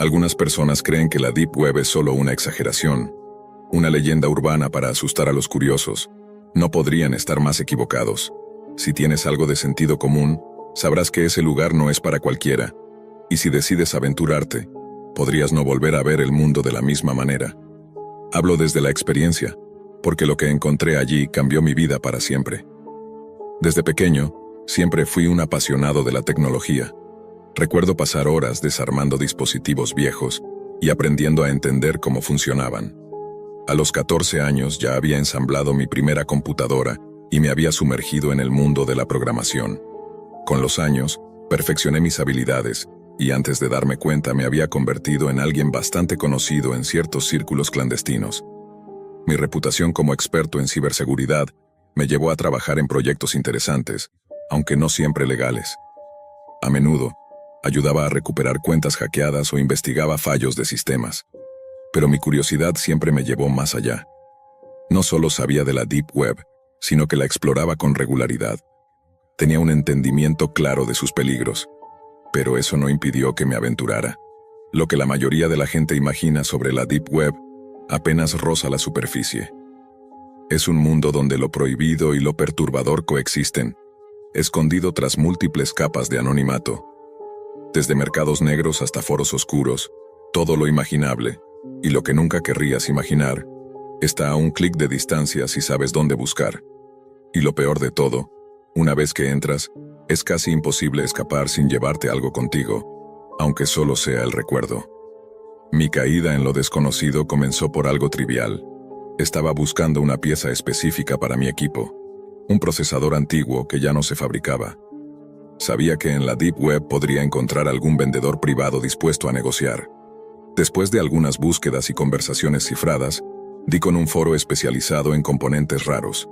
Algunas personas creen que la Deep Web es solo una exageración, una leyenda urbana para asustar a los curiosos. No podrían estar más equivocados. Si tienes algo de sentido común, sabrás que ese lugar no es para cualquiera. Y si decides aventurarte, podrías no volver a ver el mundo de la misma manera. Hablo desde la experiencia, porque lo que encontré allí cambió mi vida para siempre. Desde pequeño, siempre fui un apasionado de la tecnología. Recuerdo pasar horas desarmando dispositivos viejos y aprendiendo a entender cómo funcionaban. A los 14 años ya había ensamblado mi primera computadora y me había sumergido en el mundo de la programación. Con los años, perfeccioné mis habilidades y antes de darme cuenta me había convertido en alguien bastante conocido en ciertos círculos clandestinos. Mi reputación como experto en ciberseguridad me llevó a trabajar en proyectos interesantes, aunque no siempre legales. A menudo, ayudaba a recuperar cuentas hackeadas o investigaba fallos de sistemas. Pero mi curiosidad siempre me llevó más allá. No solo sabía de la Deep Web, sino que la exploraba con regularidad. Tenía un entendimiento claro de sus peligros, pero eso no impidió que me aventurara. Lo que la mayoría de la gente imagina sobre la Deep Web apenas roza la superficie. Es un mundo donde lo prohibido y lo perturbador coexisten, escondido tras múltiples capas de anonimato. Desde mercados negros hasta foros oscuros, todo lo imaginable, y lo que nunca querrías imaginar, está a un clic de distancia si sabes dónde buscar. Y lo peor de todo, una vez que entras, es casi imposible escapar sin llevarte algo contigo, aunque solo sea el recuerdo. Mi caída en lo desconocido comenzó por algo trivial. Estaba buscando una pieza específica para mi equipo, un procesador antiguo que ya no se fabricaba. Sabía que en la Deep Web podría encontrar algún vendedor privado dispuesto a negociar. Después de algunas búsquedas y conversaciones cifradas, di con un foro especializado en componentes raros.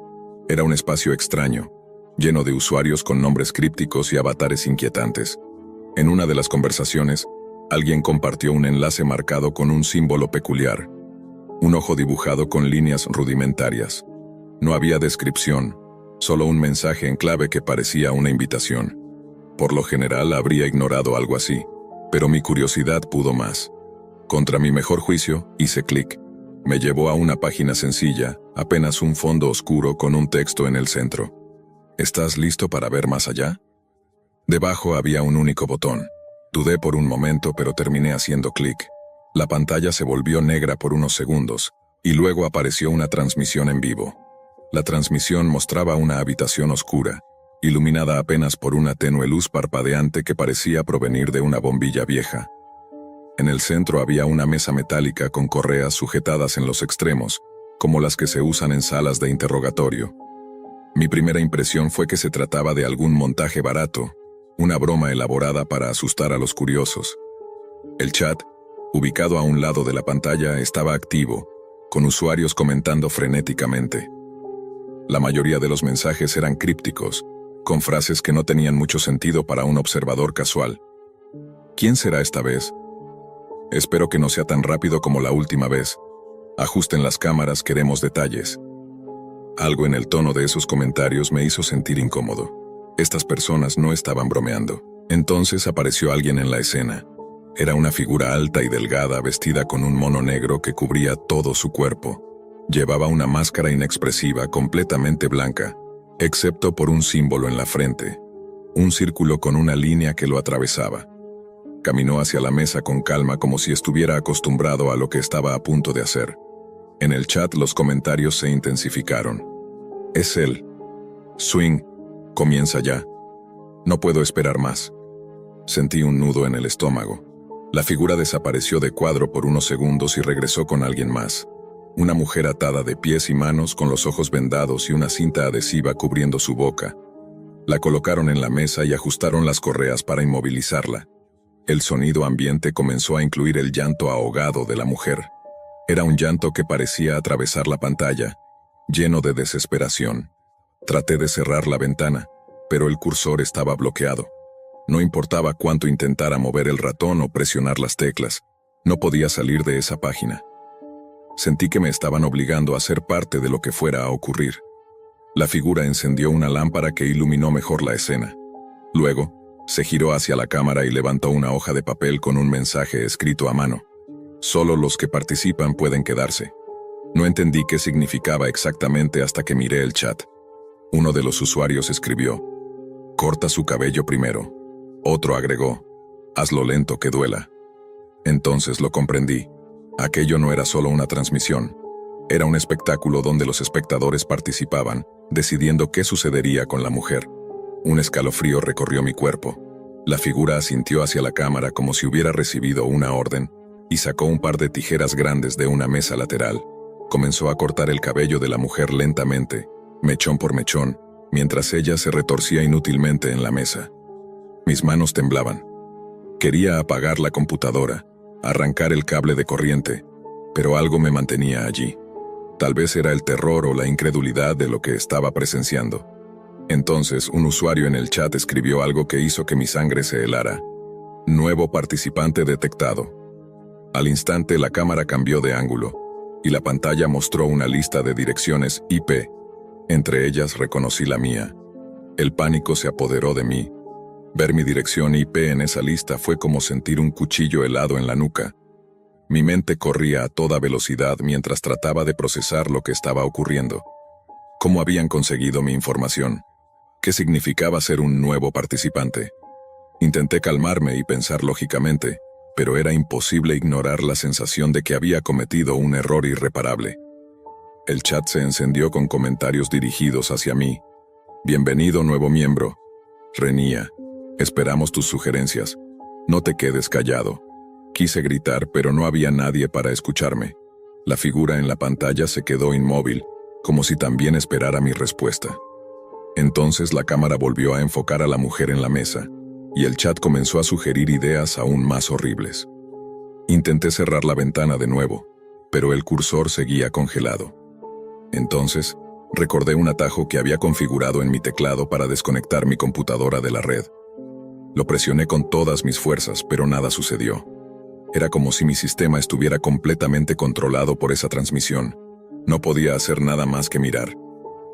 Era un espacio extraño, lleno de usuarios con nombres crípticos y avatares inquietantes. En una de las conversaciones, alguien compartió un enlace marcado con un símbolo peculiar, un ojo dibujado con líneas rudimentarias. No había descripción, solo un mensaje en clave que parecía una invitación. Por lo general habría ignorado algo así, pero mi curiosidad pudo más. Contra mi mejor juicio, hice clic. Me llevó a una página sencilla, apenas un fondo oscuro con un texto en el centro. ¿Estás listo para ver más allá? Debajo había un único botón. Dudé por un momento, pero terminé haciendo clic. La pantalla se volvió negra por unos segundos, y luego apareció una transmisión en vivo. La transmisión mostraba una habitación oscura, iluminada apenas por una tenue luz parpadeante que parecía provenir de una bombilla vieja. En el centro había una mesa metálica con correas sujetadas en los extremos, como las que se usan en salas de interrogatorio. Mi primera impresión fue que se trataba de algún montaje barato, una broma elaborada para asustar a los curiosos. El chat, ubicado a un lado de la pantalla, estaba activo, con usuarios comentando frenéticamente. La mayoría de los mensajes eran crípticos, con frases que no tenían mucho sentido para un observador casual. ¿Quién será esta vez? Espero que no sea tan rápido como la última vez. Ajusten las cámaras, queremos detalles. Algo en el tono de esos comentarios me hizo sentir incómodo. Estas personas no estaban bromeando. Entonces apareció alguien en la escena. Era una figura alta y delgada vestida con un mono negro que cubría todo su cuerpo. Llevaba una máscara inexpresiva completamente blanca, excepto por un símbolo en la frente, un círculo con una línea que lo atravesaba. Caminó hacia la mesa con calma como si estuviera acostumbrado a lo que estaba a punto de hacer. En el chat los comentarios se intensificaron. Es él. Swing, comienza ya. No puedo esperar más. Sentí un nudo en el estómago. La figura desapareció de cuadro por unos segundos y regresó con alguien más. Una mujer atada de pies y manos con los ojos vendados y una cinta adhesiva cubriendo su boca. La colocaron en la mesa y ajustaron las correas para inmovilizarla. El sonido ambiente comenzó a incluir el llanto ahogado de la mujer. Era un llanto que parecía atravesar la pantalla, lleno de desesperación. Traté de cerrar la ventana, pero el cursor estaba bloqueado. No importaba cuánto intentara mover el ratón o presionar las teclas, no podía salir de esa página. Sentí que me estaban obligando a ser parte de lo que fuera a ocurrir. La figura encendió una lámpara que iluminó mejor la escena. Luego, Se giró hacia la cámara y levantó una hoja de papel con un mensaje escrito a mano. Solo los que participan pueden quedarse. No entendí qué significaba exactamente hasta que miré el chat. Uno de los usuarios escribió: corta su cabello primero. Otro agregó: hazlo lento que duela. Entonces lo comprendí. Aquello no era solo una transmisión. Era un espectáculo donde los espectadores participaban, decidiendo qué sucedería con la mujer. Un escalofrío recorrió mi cuerpo. La figura asintió hacia la cámara como si hubiera recibido una orden, y sacó un par de tijeras grandes de una mesa lateral. Comenzó a cortar el cabello de la mujer lentamente, mechón por mechón, mientras ella se retorcía inútilmente en la mesa. Mis manos temblaban. Quería apagar la computadora, arrancar el cable de corriente, pero algo me mantenía allí. Tal vez era el terror o la incredulidad de lo que estaba presenciando. Entonces, un usuario en el chat escribió algo que hizo que mi sangre se helara. Nuevo participante detectado. Al instante, la cámara cambió de ángulo, y la pantalla mostró una lista de direcciones IP. Entre ellas reconocí la mía. El pánico se apoderó de mí. Ver mi dirección IP en esa lista fue como sentir un cuchillo helado en la nuca. Mi mente corría a toda velocidad mientras trataba de procesar lo que estaba ocurriendo. ¿Cómo habían conseguido mi información? ¿Qué significaba ser un nuevo participante? Intenté calmarme y pensar lógicamente, pero era imposible ignorar la sensación de que había cometido un error irreparable. El chat se encendió con comentarios dirigidos hacia mí. Bienvenido, nuevo miembro. Renia, esperamos tus sugerencias. No te quedes callado. Quise gritar, pero no había nadie para escucharme. La figura en la pantalla se quedó inmóvil, como si también esperara mi respuesta. Entonces la cámara volvió a enfocar a la mujer en la mesa, y el chat comenzó a sugerir ideas aún más horribles. Intenté cerrar la ventana de nuevo, pero el cursor seguía congelado. Entonces, recordé un atajo que había configurado en mi teclado para desconectar mi computadora de la red. Lo presioné con todas mis fuerzas, pero nada sucedió. Era como si mi sistema estuviera completamente controlado por esa transmisión. No podía hacer nada más que mirar.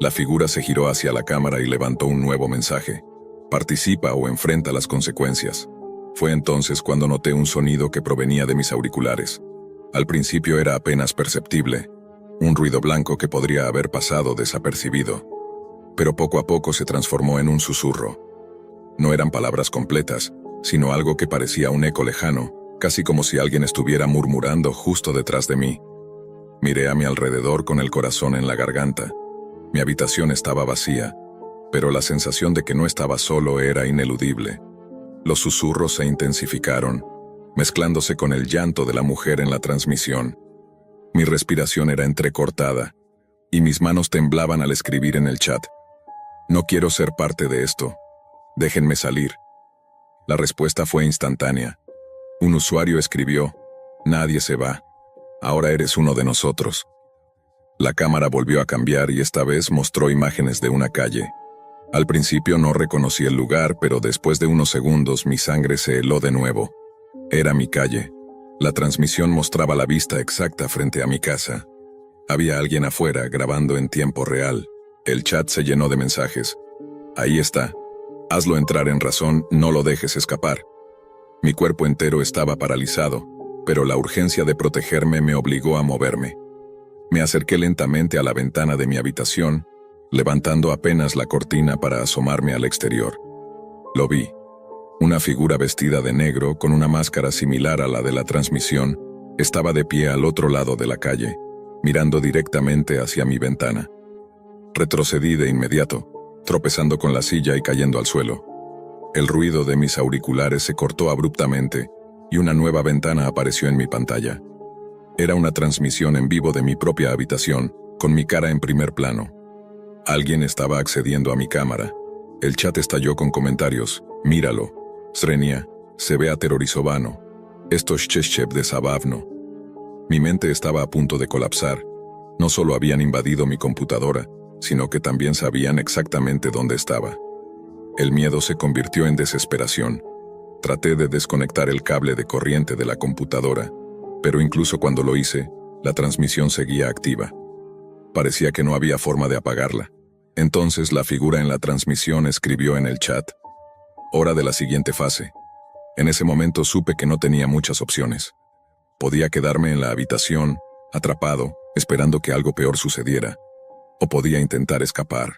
La figura se giró hacia la cámara y levantó un nuevo mensaje: participa o enfrenta las consecuencias. Fue entonces cuando noté un sonido que provenía de mis auriculares. Al principio era apenas perceptible, un ruido blanco que podría haber pasado desapercibido. Pero poco a poco se transformó en un susurro. No eran palabras completas, sino algo que parecía un eco lejano, casi como si alguien estuviera murmurando justo detrás de mí. Miré a mi alrededor con el corazón en la garganta. Mi habitación estaba vacía, pero la sensación de que no estaba solo era ineludible. Los susurros se intensificaron, mezclándose con el llanto de la mujer en la transmisión. Mi respiración era entrecortada, y mis manos temblaban al escribir en el chat: no quiero ser parte de esto. Déjenme salir. La respuesta fue instantánea. Un usuario escribió: nadie se va. Ahora eres uno de nosotros. La cámara volvió a cambiar y esta vez mostró imágenes de una calle. Al principio no reconocí el lugar, pero después de unos segundos mi sangre se heló de nuevo. Era mi calle. La transmisión mostraba la vista exacta frente a mi casa. Había alguien afuera grabando en tiempo real. El chat se llenó de mensajes. Ahí está. Hazlo entrar en razón, no lo dejes escapar. Mi cuerpo entero estaba paralizado, pero la urgencia de protegerme me obligó a moverme. Me acerqué lentamente a la ventana de mi habitación, levantando apenas la cortina para asomarme al exterior. Lo vi. Una figura vestida de negro con una máscara similar a la de la transmisión estaba de pie al otro lado de la calle, mirando directamente hacia mi ventana. Retrocedí de inmediato, tropezando con la silla y cayendo al suelo. El ruido de mis auriculares se cortó abruptamente y una nueva ventana apareció en mi pantalla. Era una transmisión en vivo de mi propia habitación, con mi cara en primer plano. Alguien estaba accediendo a mi cámara. El chat estalló con comentarios: míralo, Srenia, se ve aterrorizovano. Esto es Cheshchev de Zabavno. Mi mente estaba a punto de colapsar. No solo habían invadido mi computadora, sino que también sabían exactamente dónde estaba. El miedo se convirtió en desesperación. Traté de desconectar el cable de corriente de la computadora, pero incluso cuando lo hice, la transmisión seguía activa. Parecía que no había forma de apagarla. Entonces la figura en la transmisión escribió en el chat: Hora de la siguiente fase. En ese momento supe que no tenía muchas opciones. Podía quedarme en la habitación, atrapado, esperando que algo peor sucediera, o podía intentar escapar.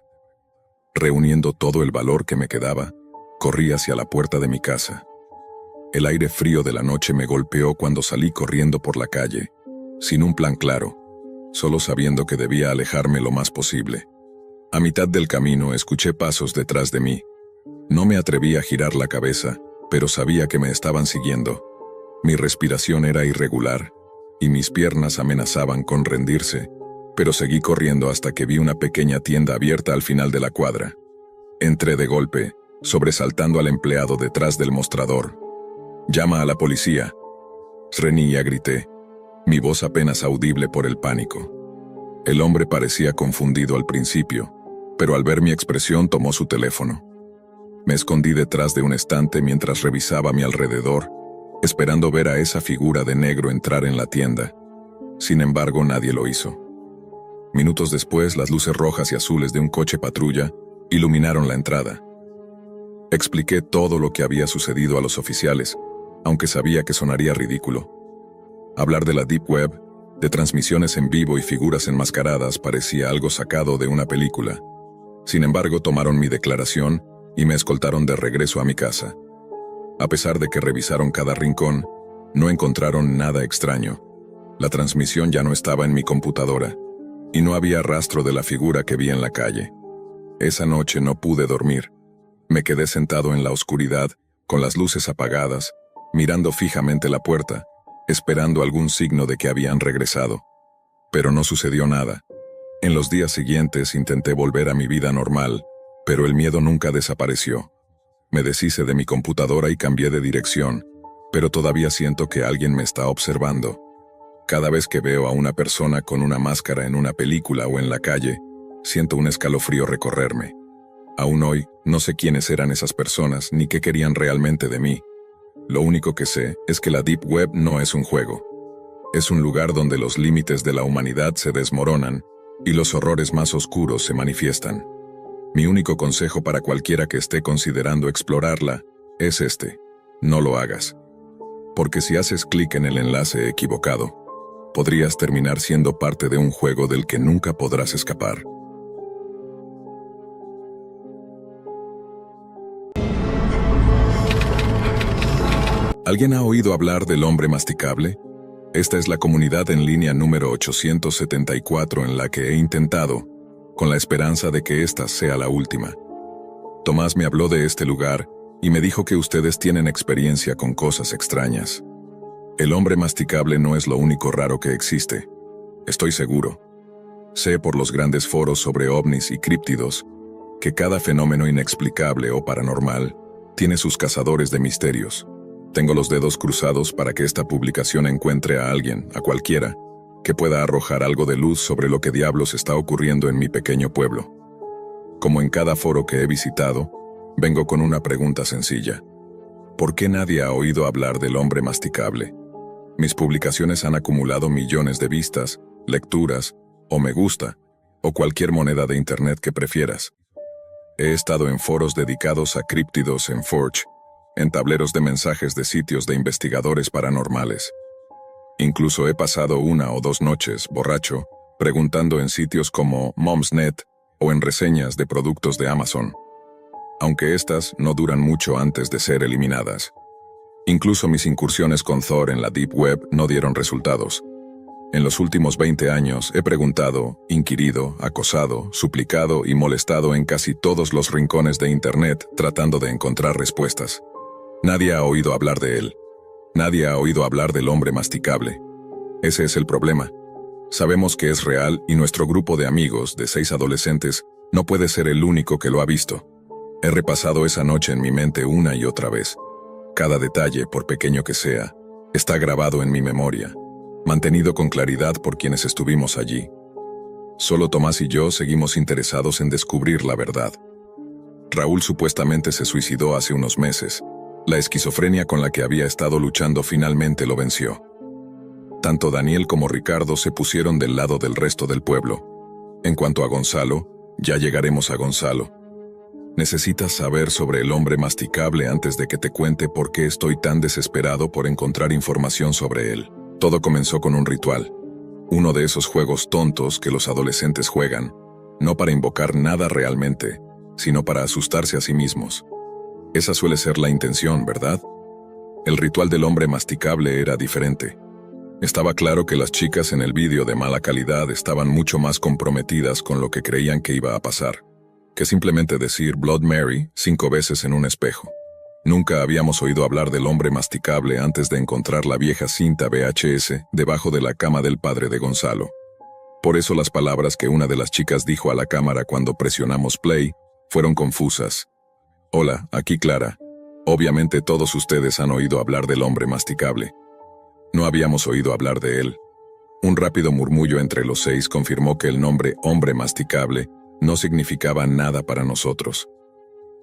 Reuniendo todo el valor que me quedaba, corrí hacia la puerta de mi casa. El aire frío de la noche me golpeó cuando salí corriendo por la calle, sin un plan claro, solo sabiendo que debía alejarme lo más posible. A mitad del camino escuché pasos detrás de mí. No me atreví a girar la cabeza, pero sabía que me estaban siguiendo. Mi respiración era irregular, y mis piernas amenazaban con rendirse, pero seguí corriendo hasta que vi una pequeña tienda abierta al final de la cuadra. Entré de golpe, sobresaltando al empleado detrás del mostrador. «Llama a la policía», reñía, grité, mi voz apenas audible por el pánico. El hombre parecía confundido al principio, pero al ver mi expresión tomó su teléfono. Me escondí detrás de un estante mientras revisaba a mi alrededor, esperando ver a esa figura de negro entrar en la tienda. Sin embargo, nadie lo hizo. Minutos después, las luces rojas y azules de un coche patrulla iluminaron la entrada. Expliqué todo lo que había sucedido a los oficiales, aunque sabía que sonaría ridículo. Hablar de la Deep Web, de transmisiones en vivo y figuras enmascaradas parecía algo sacado de una película. Sin embargo, tomaron mi declaración y me escoltaron de regreso a mi casa. A pesar de que revisaron cada rincón, no encontraron nada extraño. La transmisión ya no estaba en mi computadora, y no había rastro de la figura que vi en la calle. Esa noche no pude dormir. Me quedé sentado en la oscuridad, con las luces apagadas, mirando fijamente la puerta, esperando algún signo de que habían regresado. Pero no sucedió nada. En los días siguientes intenté volver a mi vida normal, pero el miedo nunca desapareció. Me deshice de mi computadora y cambié de dirección, pero todavía siento que alguien me está observando. Cada vez que veo a una persona con una máscara en una película o en la calle, siento un escalofrío recorrerme. Aún hoy, no sé quiénes eran esas personas ni qué querían realmente de mí. Lo único que sé es que la Deep Web no es un juego. Es un lugar donde los límites de la humanidad se desmoronan y los horrores más oscuros se manifiestan. Mi único consejo para cualquiera que esté considerando explorarla es este: no lo hagas. Porque si haces clic en el enlace equivocado, podrías terminar siendo parte de un juego del que nunca podrás escapar. ¿Alguien ha oído hablar del hombre masticable? Esta es la comunidad en línea número 874 en la que he intentado, con la esperanza de que esta sea la última. Tomás me habló de este lugar y me dijo que ustedes tienen experiencia con cosas extrañas. El hombre masticable no es lo único raro que existe. Estoy seguro. Sé por los grandes foros sobre ovnis y críptidos que cada fenómeno inexplicable o paranormal tiene sus cazadores de misterios. Tengo los dedos cruzados para que esta publicación encuentre a alguien, a cualquiera, que pueda arrojar algo de luz sobre lo que diablos está ocurriendo en mi pequeño pueblo. Como en cada foro que he visitado, vengo con una pregunta sencilla. ¿Por qué nadie ha oído hablar del hombre masticable? Mis publicaciones han acumulado millones de vistas, lecturas, o me gusta, o cualquier moneda de internet que prefieras. He estado en foros dedicados a críptidos en Forge, en tableros de mensajes de sitios de investigadores paranormales. Incluso he pasado 1 o 2 noches, borracho, preguntando en sitios como Momsnet o en reseñas de productos de Amazon, aunque estas no duran mucho antes de ser eliminadas. Incluso mis incursiones con Thor en la Deep Web no dieron resultados. En los últimos 20 años he preguntado, inquirido, acosado, suplicado y molestado en casi todos los rincones de Internet tratando de encontrar respuestas. Nadie ha oído hablar de él. Nadie ha oído hablar del hombre masticable. Ese es el problema. Sabemos que es real y nuestro grupo de amigos, de 6 adolescentes, no puede ser el único que lo ha visto. He repasado esa noche en mi mente una y otra vez. Cada detalle, por pequeño que sea, está grabado en mi memoria, mantenido con claridad por quienes estuvimos allí. Solo Tomás y yo seguimos interesados en descubrir la verdad. Raúl supuestamente se suicidó hace unos meses. La esquizofrenia con la que había estado luchando finalmente lo venció. Tanto Daniel como Ricardo se pusieron del lado del resto del pueblo. En cuanto a Gonzalo, ya llegaremos a Gonzalo. Necesitas saber sobre el hombre masticable antes de que te cuente por qué estoy tan desesperado por encontrar información sobre él. Todo comenzó con un ritual. Uno de esos juegos tontos que los adolescentes juegan, no para invocar nada realmente, sino para asustarse a sí mismos. Esa suele ser la intención, ¿verdad? El ritual del hombre masticable era diferente. Estaba claro que las chicas en el vídeo de mala calidad estaban mucho más comprometidas con lo que creían que iba a pasar, que simplemente decir Blood Mary 5 veces en un espejo. Nunca habíamos oído hablar del hombre masticable antes de encontrar la vieja cinta VHS debajo de la cama del padre de Gonzalo. Por eso las palabras que una de las chicas dijo a la cámara cuando presionamos play fueron confusas. Hola, aquí Clara. Obviamente todos ustedes han oído hablar del hombre masticable. No habíamos oído hablar de él. Un rápido murmullo entre los 6 confirmó que el nombre hombre masticable no significaba nada para nosotros.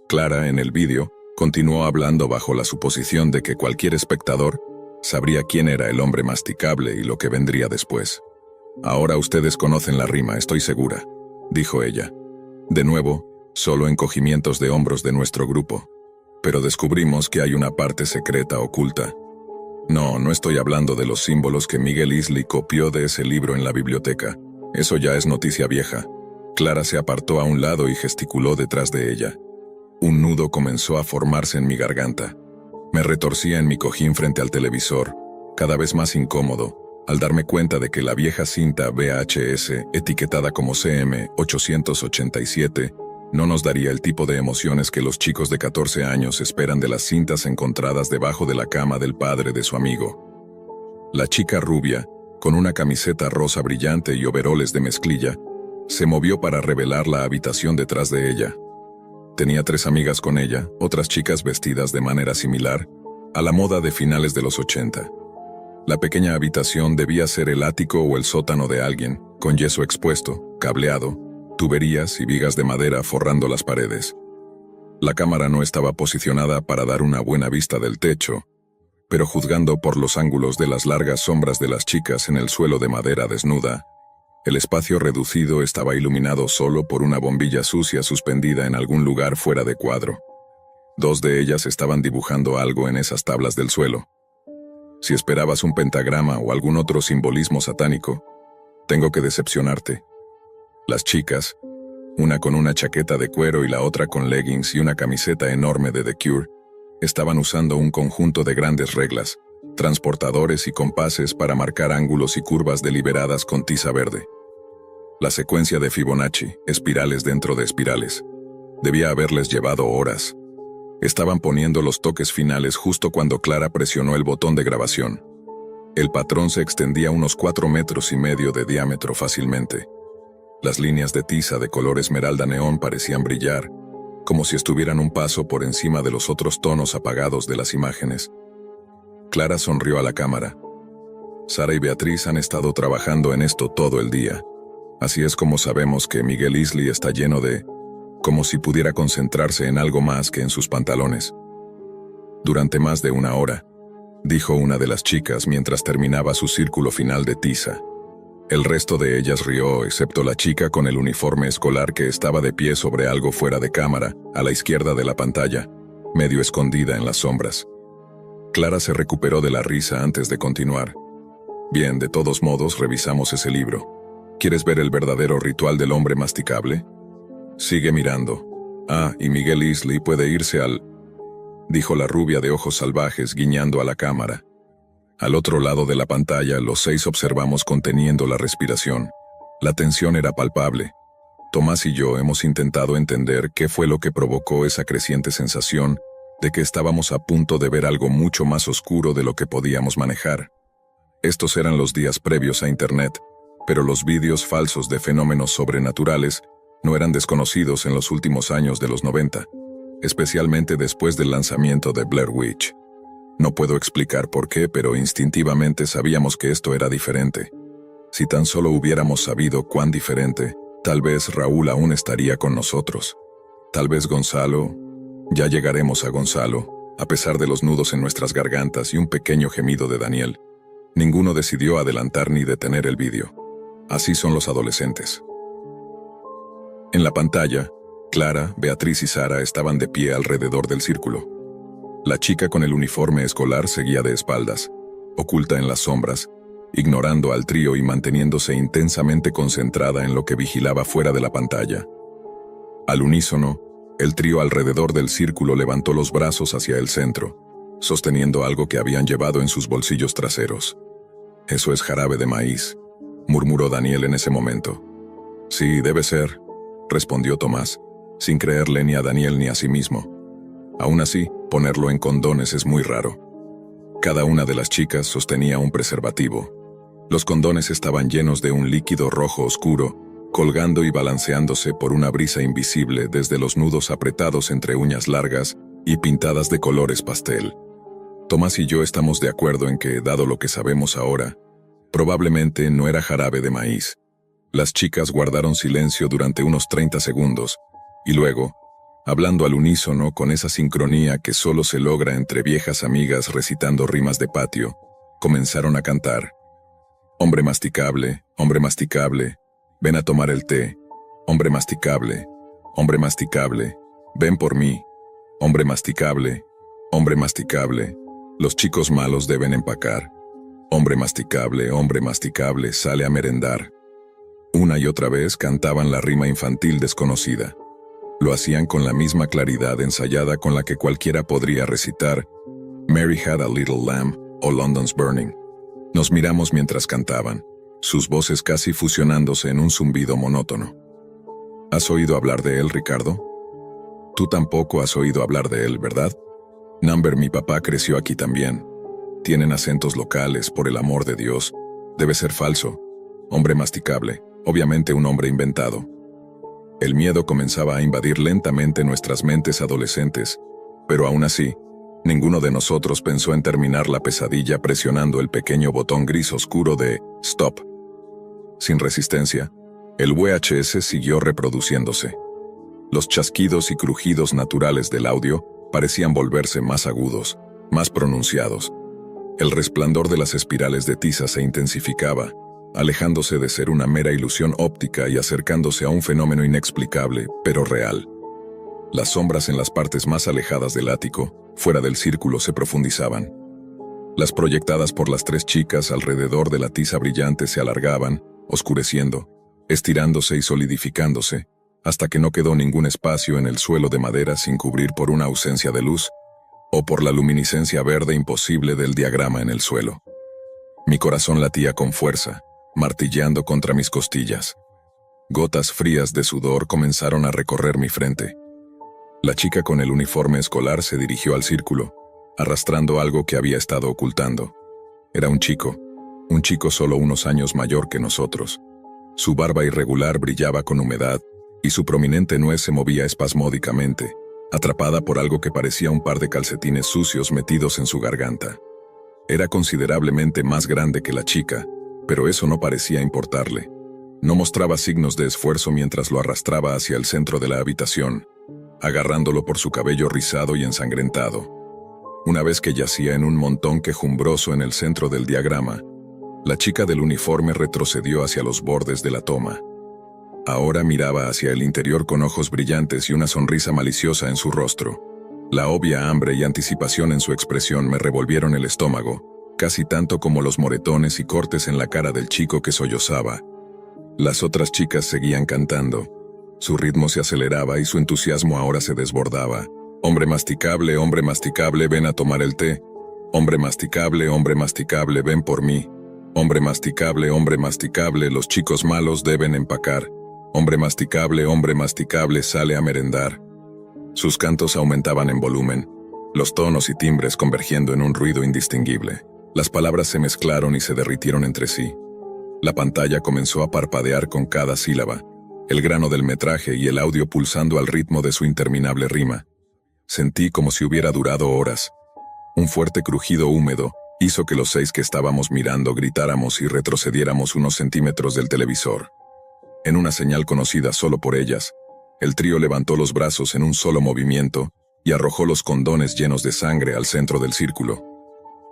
Clara, en el vídeo, continuó hablando bajo la suposición de que cualquier espectador sabría quién era el hombre masticable y lo que vendría después. Ahora ustedes conocen la rima, estoy segura, dijo ella. De nuevo, solo encogimientos de hombros de nuestro grupo. Pero descubrimos que hay una parte secreta oculta. No estoy hablando de los símbolos que Miguel Isley copió de ese libro en la biblioteca. Eso ya es noticia vieja. Clara se apartó a un lado y gesticuló detrás de ella. Un nudo comenzó a formarse en mi garganta. Me retorcía en mi cojín frente al televisor, cada vez más incómodo, al darme cuenta de que la vieja cinta VHS, etiquetada como CM887, no nos daría el tipo de emociones que los chicos de 14 años esperan de las cintas encontradas debajo de la cama del padre de su amigo. La chica rubia, con una camiseta rosa brillante y overoles de mezclilla, se movió para revelar la habitación detrás de ella. Tenía 3 amigas con ella, otras chicas vestidas de manera similar, a la moda de finales de los 80. La pequeña habitación debía ser el ático o el sótano de alguien, con yeso expuesto, cableado, tuberías y vigas de madera forrando las paredes. La cámara no estaba posicionada para dar una buena vista del techo, pero juzgando por los ángulos de las largas sombras de las chicas en el suelo de madera desnuda, el espacio reducido estaba iluminado solo por una bombilla sucia suspendida en algún lugar fuera de cuadro. 2 de ellas estaban dibujando algo en esas tablas del suelo. Si esperabas un pentagrama o algún otro simbolismo satánico, tengo que decepcionarte. Las chicas, una con una chaqueta de cuero y la otra con leggings y una camiseta enorme de The Cure, estaban usando un conjunto de grandes reglas, transportadores y compases para marcar ángulos y curvas deliberadas con tiza verde. La secuencia de Fibonacci, espirales dentro de espirales, debía haberles llevado horas. Estaban poniendo los toques finales justo cuando Clara presionó el botón de grabación. El patrón se extendía unos 4,5 metros de diámetro fácilmente. Las líneas de tiza de color esmeralda neón parecían brillar, como si estuvieran un paso por encima de los otros tonos apagados de las imágenes. Clara sonrió a la cámara. Sara y Beatriz han estado trabajando en esto todo el día. Así es como sabemos que Miguel Isley está lleno de... como si pudiera concentrarse en algo más que en sus pantalones. Durante más de 1 hora, dijo una de las chicas mientras terminaba su círculo final de tiza. El resto de ellas rió, excepto la chica con el uniforme escolar que estaba de pie sobre algo fuera de cámara, a la izquierda de la pantalla, medio escondida en las sombras. Clara se recuperó de la risa antes de continuar. Bien, de todos modos, revisamos ese libro. ¿Quieres ver el verdadero ritual del hombre masticable? Sigue mirando. Y Miguel Isley puede irse al... dijo la rubia de ojos salvajes guiñando a la cámara. Al otro lado de la pantalla, los 6 observamos conteniendo la respiración. La tensión era palpable. Tomás y yo hemos intentado entender qué fue lo que provocó esa creciente sensación de que estábamos a punto de ver algo mucho más oscuro de lo que podíamos manejar. Estos eran los días previos a Internet, pero los vídeos falsos de fenómenos sobrenaturales no eran desconocidos en los últimos años de los 90, especialmente después del lanzamiento de Blair Witch. No puedo explicar por qué, pero instintivamente sabíamos que esto era diferente. Si tan solo hubiéramos sabido cuán diferente, tal vez Raúl aún estaría con nosotros. Tal vez Gonzalo... Ya llegaremos a Gonzalo, a pesar de los nudos en nuestras gargantas y un pequeño gemido de Daniel. Ninguno decidió adelantar ni detener el vídeo. Así son los adolescentes. En la pantalla, Clara, Beatriz y Sara estaban de pie alrededor del círculo. La chica con el uniforme escolar seguía de espaldas, oculta en las sombras, ignorando al trío y manteniéndose intensamente concentrada en lo que vigilaba fuera de la pantalla. Al unísono, el trío alrededor del círculo levantó los brazos hacia el centro, sosteniendo algo que habían llevado en sus bolsillos traseros. «Eso es jarabe de maíz», murmuró Daniel en ese momento. «Sí, debe ser», respondió Tomás, sin creerle ni a Daniel ni a sí mismo. Aún así, ponerlo en condones es muy raro. Cada una de las chicas sostenía un preservativo. Los condones estaban llenos de un líquido rojo oscuro, colgando y balanceándose por una brisa invisible desde los nudos apretados entre uñas largas y pintadas de colores pastel. Tomás y yo estamos de acuerdo en que, dado lo que sabemos ahora, probablemente no era jarabe de maíz. Las chicas guardaron silencio durante unos 30 segundos, y luego, hablando al unísono con esa sincronía que solo se logra entre viejas amigas recitando rimas de patio, comenzaron a cantar. Hombre masticable, ven a tomar el té. Hombre masticable, ven por mí. Hombre masticable, los chicos malos deben empacar. Hombre masticable, sale a merendar. Una y otra vez cantaban la rima infantil desconocida. Lo hacían con la misma claridad ensayada con la que cualquiera podría recitar Mary Had a Little Lamb o London's Burning. Nos miramos mientras cantaban, sus voces casi fusionándose en un zumbido monótono. ¿Has oído hablar de él, Ricardo? Tú tampoco has oído hablar de él, ¿verdad? Number, mi papá creció aquí también. Tienen acentos locales, por el amor de Dios. Debe ser falso. Hombre masticable, obviamente un hombre inventado. El miedo comenzaba a invadir lentamente nuestras mentes adolescentes, pero aún así, ninguno de nosotros pensó en terminar la pesadilla presionando el pequeño botón gris oscuro de «Stop». Sin resistencia, el VHS siguió reproduciéndose. Los chasquidos y crujidos naturales del audio parecían volverse más agudos, más pronunciados. El resplandor de las espirales de tiza se intensificaba, alejándose de ser una mera ilusión óptica y acercándose a un fenómeno inexplicable, pero real. Las sombras en las partes más alejadas del ático, fuera del círculo, se profundizaban. Las proyectadas por las tres chicas alrededor de la tiza brillante se alargaban, oscureciendo, estirándose y solidificándose, hasta que no quedó ningún espacio en el suelo de madera sin cubrir por una ausencia de luz, o por la luminiscencia verde imposible del diagrama en el suelo. Mi corazón latía con fuerza, martilleando contra mis costillas. Gotas frías de sudor comenzaron a recorrer mi frente. La chica con el uniforme escolar se dirigió al círculo, arrastrando algo que había estado ocultando. Era un chico solo unos años mayor que nosotros. Su barba irregular brillaba con humedad, y su prominente nuez se movía espasmódicamente, atrapada por algo que parecía un par de calcetines sucios metidos en su garganta. Era considerablemente más grande que la chica, pero eso no parecía importarle. No mostraba signos de esfuerzo mientras lo arrastraba hacia el centro de la habitación, agarrándolo por su cabello rizado y ensangrentado. Una vez que yacía en un montón quejumbroso en el centro del diagrama, la chica del uniforme retrocedió hacia los bordes de la toma. Ahora miraba hacia el interior con ojos brillantes y una sonrisa maliciosa en su rostro. La obvia hambre y anticipación en su expresión me revolvieron el estómago, casi tanto como los moretones y cortes en la cara del chico que sollozaba. Las otras chicas seguían cantando. Su ritmo se aceleraba y su entusiasmo ahora se desbordaba. Hombre masticable, ven a tomar el té. Hombre masticable, ven por mí. Hombre masticable, los chicos malos deben empacar. Hombre masticable, sale a merendar. Sus cantos aumentaban en volumen, los tonos y timbres convergiendo en un ruido indistinguible. Las palabras se mezclaron y se derritieron entre sí. La pantalla comenzó a parpadear con cada sílaba, el grano del metraje y el audio pulsando al ritmo de su interminable rima. Sentí como si hubiera durado horas. Un fuerte crujido húmedo hizo que los 6 que estábamos mirando gritáramos y retrocediéramos unos centímetros del televisor. En una señal conocida solo por ellas, el trío levantó los brazos en un solo movimiento y arrojó los condones llenos de sangre al centro del círculo.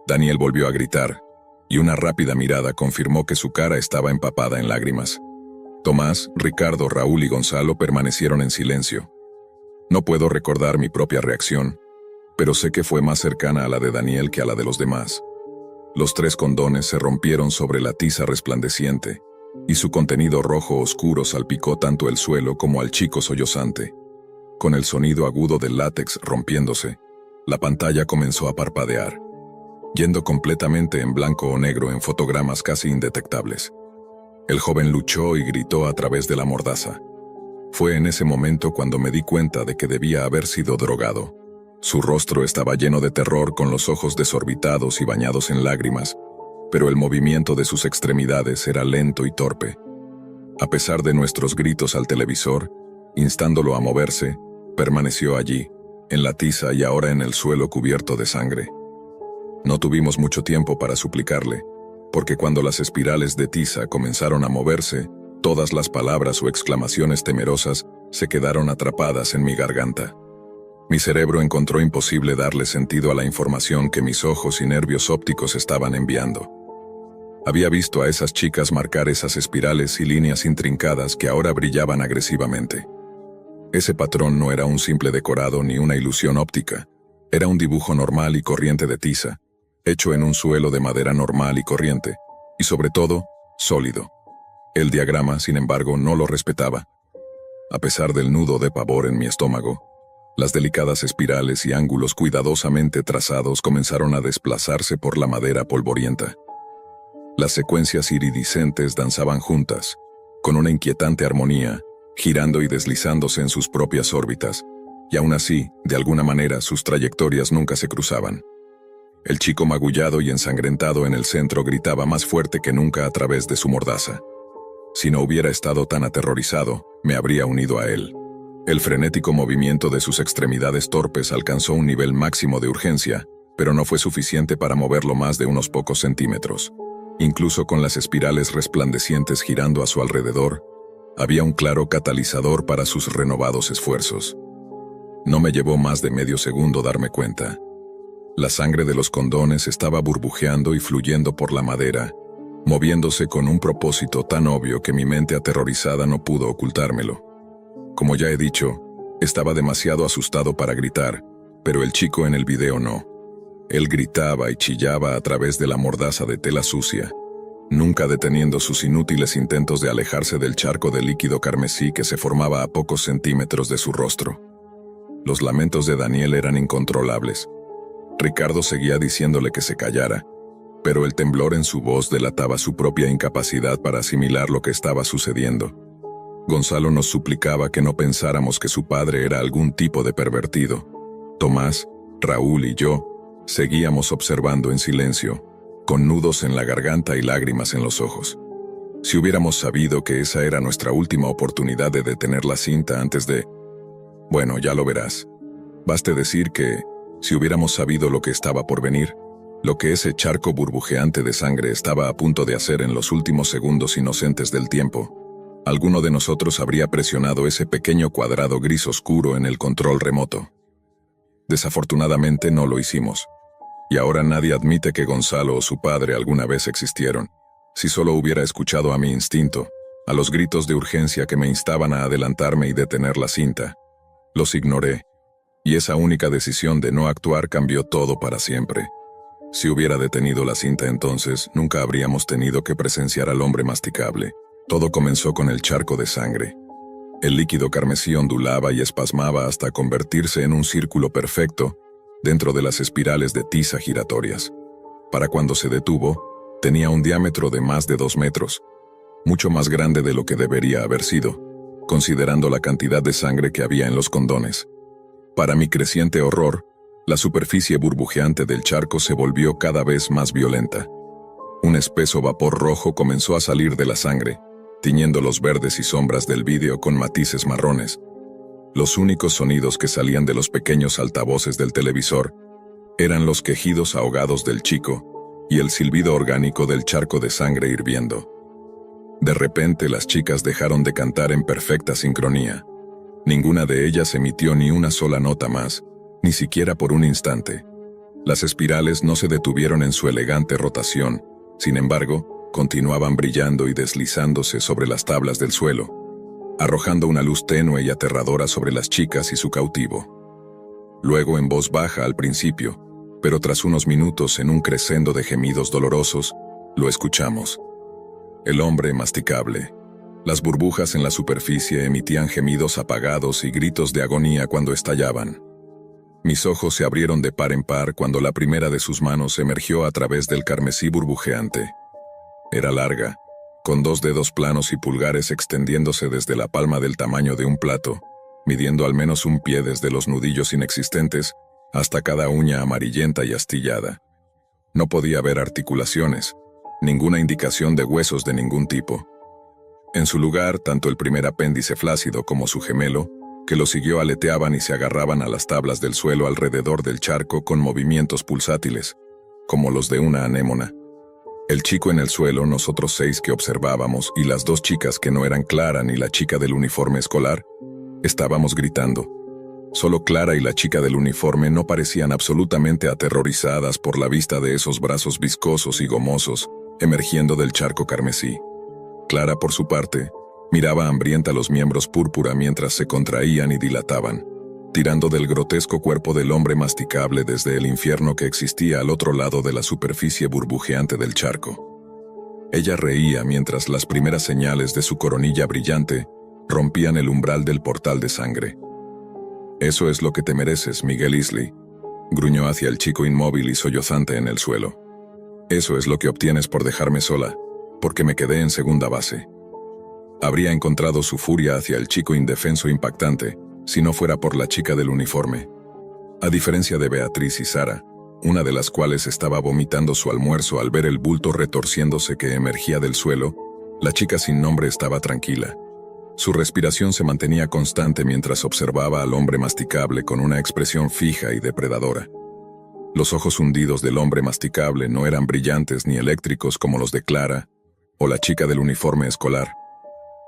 Daniel volvió a gritar, y una rápida mirada confirmó que su cara estaba empapada en lágrimas. Tomás, Ricardo, Raúl y Gonzalo permanecieron en silencio, No puedo recordar mi propia reacción, pero sé que fue más cercana a la de Daniel que a la de los demás. Los 3 condones se rompieron sobre la tiza resplandeciente, y su contenido rojo oscuro salpicó tanto el suelo como al chico sollozante. Con el sonido agudo del látex rompiéndose, la pantalla comenzó a parpadear, yendo completamente en blanco o negro en fotogramas casi indetectables. El joven luchó y gritó a través de la mordaza. Fue en ese momento cuando me di cuenta de que debía haber sido drogado. Su rostro estaba lleno de terror, con los ojos desorbitados y bañados en lágrimas, pero el movimiento de sus extremidades era lento y torpe. A pesar de nuestros gritos al televisor, instándolo a moverse, permaneció allí, en la tiza y ahora en el suelo cubierto de sangre. No tuvimos mucho tiempo para suplicarle, porque cuando las espirales de tiza comenzaron a moverse, todas las palabras o exclamaciones temerosas se quedaron atrapadas en mi garganta. Mi cerebro encontró imposible darle sentido a la información que mis ojos y nervios ópticos estaban enviando. Había visto a esas chicas marcar esas espirales y líneas intrincadas que ahora brillaban agresivamente. Ese patrón no era un simple decorado ni una ilusión óptica, era un dibujo normal y corriente de tiza, hecho en un suelo de madera normal y corriente, y sobre todo, sólido. El diagrama, sin embargo, no lo respetaba. A pesar del nudo de pavor en mi estómago, las delicadas espirales y ángulos cuidadosamente trazados comenzaron a desplazarse por la madera polvorienta. Las secuencias iridiscentes danzaban juntas, con una inquietante armonía, girando y deslizándose en sus propias órbitas, y aún así, de alguna manera, sus trayectorias nunca se cruzaban. El chico magullado y ensangrentado en el centro gritaba más fuerte que nunca a través de su mordaza. Si no hubiera estado tan aterrorizado, me habría unido a él. El frenético movimiento de sus extremidades torpes alcanzó un nivel máximo de urgencia, pero no fue suficiente para moverlo más de unos pocos centímetros. Incluso con las espirales resplandecientes girando a su alrededor, había un claro catalizador para sus renovados esfuerzos. No me llevó más de medio segundo darme cuenta. La sangre de los condones estaba burbujeando y fluyendo por la madera, moviéndose con un propósito tan obvio que mi mente aterrorizada no pudo ocultármelo. Como ya he dicho, estaba demasiado asustado para gritar, pero el chico en el video no. Él gritaba y chillaba a través de la mordaza de tela sucia, nunca deteniendo sus inútiles intentos de alejarse del charco de líquido carmesí que se formaba a pocos centímetros de su rostro. Los lamentos de Daniel eran incontrolables. Ricardo seguía diciéndole que se callara, pero el temblor en su voz delataba su propia incapacidad para asimilar lo que estaba sucediendo. Gonzalo nos suplicaba que no pensáramos que su padre era algún tipo de pervertido. Tomás, Raúl y yo seguíamos observando en silencio, con nudos en la garganta y lágrimas en los ojos. Si hubiéramos sabido que esa era nuestra última oportunidad de detener la cinta antes de... Bueno, ya lo verás. Baste decir que, si hubiéramos sabido lo que estaba por venir, lo que ese charco burbujeante de sangre estaba a punto de hacer en los últimos segundos inocentes del tiempo, alguno de nosotros habría presionado ese pequeño cuadrado gris oscuro en el control remoto. Desafortunadamente no lo hicimos. Y ahora nadie admite que Gonzalo o su padre alguna vez existieron. Si solo hubiera escuchado a mi instinto, a los gritos de urgencia que me instaban a adelantarme y detener la cinta, los ignoré, y esa única decisión de no actuar cambió todo para siempre. Si hubiera detenido la cinta entonces, nunca habríamos tenido que presenciar al hombre masticable. Todo comenzó con el charco de sangre. El líquido carmesí ondulaba y espasmaba hasta convertirse en un círculo perfecto dentro de las espirales de tiza giratorias. Para cuando se detuvo, tenía un diámetro de más de 2 metros, mucho más grande de lo que debería haber sido, considerando la cantidad de sangre que había en los condones. Para mi creciente horror, la superficie burbujeante del charco se volvió cada vez más violenta. Un espeso vapor rojo comenzó a salir de la sangre, tiñendo los verdes y sombras del vídeo con matices marrones. Los únicos sonidos que salían de los pequeños altavoces del televisor eran los quejidos ahogados del chico y el silbido orgánico del charco de sangre hirviendo. De repente las chicas dejaron de cantar en perfecta sincronía. Ninguna de ellas emitió ni una sola nota más, ni siquiera por un instante. Las espirales no se detuvieron en su elegante rotación, sin embargo, continuaban brillando y deslizándose sobre las tablas del suelo. arrojando una luz tenue y aterradora sobre las chicas y su cautivo. Luego en voz baja al principio, pero tras unos minutos en un crescendo de gemidos dolorosos, lo escuchamos. El hombre masticable. Las burbujas en la superficie emitían gemidos apagados y gritos de agonía cuando estallaban. Mis ojos se abrieron de par en par cuando la primera de sus manos emergió a través del carmesí burbujeante. Era larga, con 2 dedos planos y pulgares extendiéndose desde la palma del tamaño de un plato, midiendo al menos un pie desde los nudillos inexistentes hasta cada uña amarillenta y astillada. No podía ver articulaciones, ninguna indicación de huesos de ningún tipo. En su lugar, tanto el primer apéndice flácido como su gemelo, que lo siguió, aleteaban y se agarraban a las tablas del suelo alrededor del charco con movimientos pulsátiles, como los de una anémona. El chico en el suelo, nosotros 6 que observábamos y las 2 chicas que no eran Clara ni la chica del uniforme escolar, estábamos gritando. Solo Clara y la chica del uniforme no parecían absolutamente aterrorizadas por la vista de esos brazos viscosos y gomosos emergiendo del charco carmesí. Clara, por su parte, miraba hambrienta los miembros púrpura mientras se contraían y dilataban, tirando del grotesco cuerpo del hombre masticable desde el infierno que existía al otro lado de la superficie burbujeante del charco. Ella reía mientras las primeras señales de su coronilla brillante rompían el umbral del portal de sangre. «Eso es lo que te mereces, Miguel Isley», gruñó hacia el chico inmóvil y sollozante en el suelo. «Eso es lo que obtienes por dejarme sola, porque me quedé en segunda base». Habría encontrado su furia hacia el chico indefenso impactante, si no fuera por la chica del uniforme. A diferencia de Beatriz y Sara, una de las cuales estaba vomitando su almuerzo al ver el bulto retorciéndose que emergía del suelo, la chica sin nombre estaba tranquila. Su respiración se mantenía constante mientras observaba al hombre masticable con una expresión fija y depredadora. Los ojos hundidos del hombre masticable no eran brillantes ni eléctricos como los de Clara o la chica del uniforme escolar,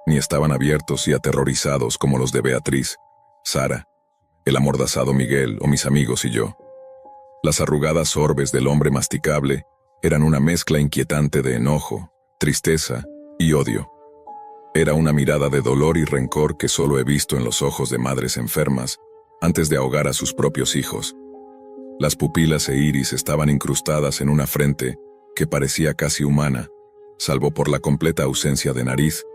ni estaban abiertos y aterrorizados como los de Beatriz, Sara, el amordazado Miguel o mis amigos y yo. Las arrugadas orbes del hombre masticable eran una mezcla inquietante de enojo, tristeza y odio. Era una mirada de dolor y rencor que solo he visto en los ojos de madres enfermas antes de ahogar a sus propios hijos. Las pupilas e iris estaban incrustadas en una frente que parecía casi humana, salvo por la completa ausencia de nariz,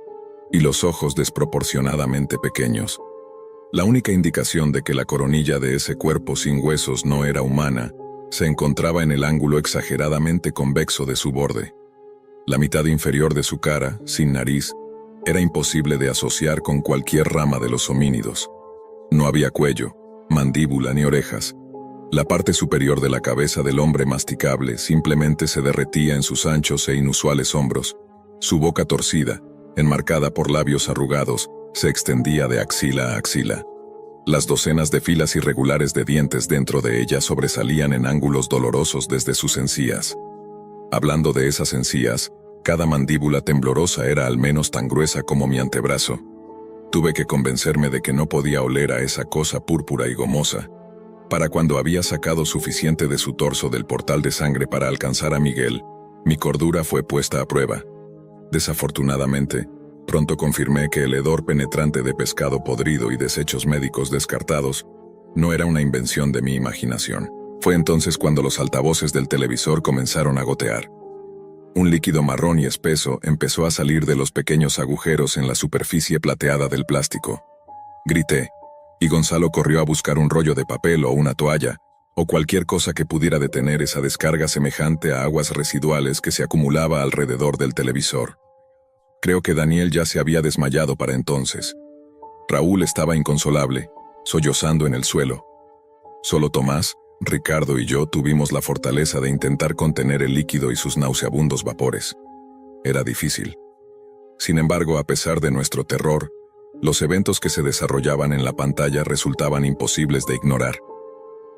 y los ojos desproporcionadamente pequeños. La única indicación de que la coronilla de ese cuerpo sin huesos no era humana se encontraba en el ángulo exageradamente convexo de su borde. La mitad inferior de su cara, sin nariz, era imposible de asociar con cualquier rama de los homínidos. No había cuello, mandíbula ni orejas. La parte superior de la cabeza del hombre masticable simplemente se derretía en sus anchos e inusuales hombros. Su boca torcida, enmarcada por labios arrugados, se extendía de axila a axila. Las docenas de filas irregulares de dientes dentro de ella sobresalían en ángulos dolorosos desde sus encías. Hablando de esas encías, cada mandíbula temblorosa era al menos tan gruesa como mi antebrazo. Tuve que convencerme de que no podía oler a esa cosa púrpura y gomosa. Para cuando había sacado suficiente de su torso del portal de sangre para alcanzar a Miguel, mi cordura fue puesta a prueba. Desafortunadamente, pronto confirmé que el hedor penetrante de pescado podrido y desechos médicos descartados no era una invención de mi imaginación. Fue entonces cuando los altavoces del televisor comenzaron a gotear. Un líquido marrón y espeso empezó a salir de los pequeños agujeros en la superficie plateada del plástico. Grité, y Gonzalo corrió a buscar un rollo de papel o una toalla, o cualquier cosa que pudiera detener esa descarga semejante a aguas residuales que se acumulaba alrededor del televisor. Creo que Daniel ya se había desmayado para entonces. Raúl estaba inconsolable, sollozando en el suelo. Solo Tomás, Ricardo y yo tuvimos la fortaleza de intentar contener el líquido y sus nauseabundos vapores. Era difícil. Sin embargo, a pesar de nuestro terror, los eventos que se desarrollaban en la pantalla resultaban imposibles de ignorar.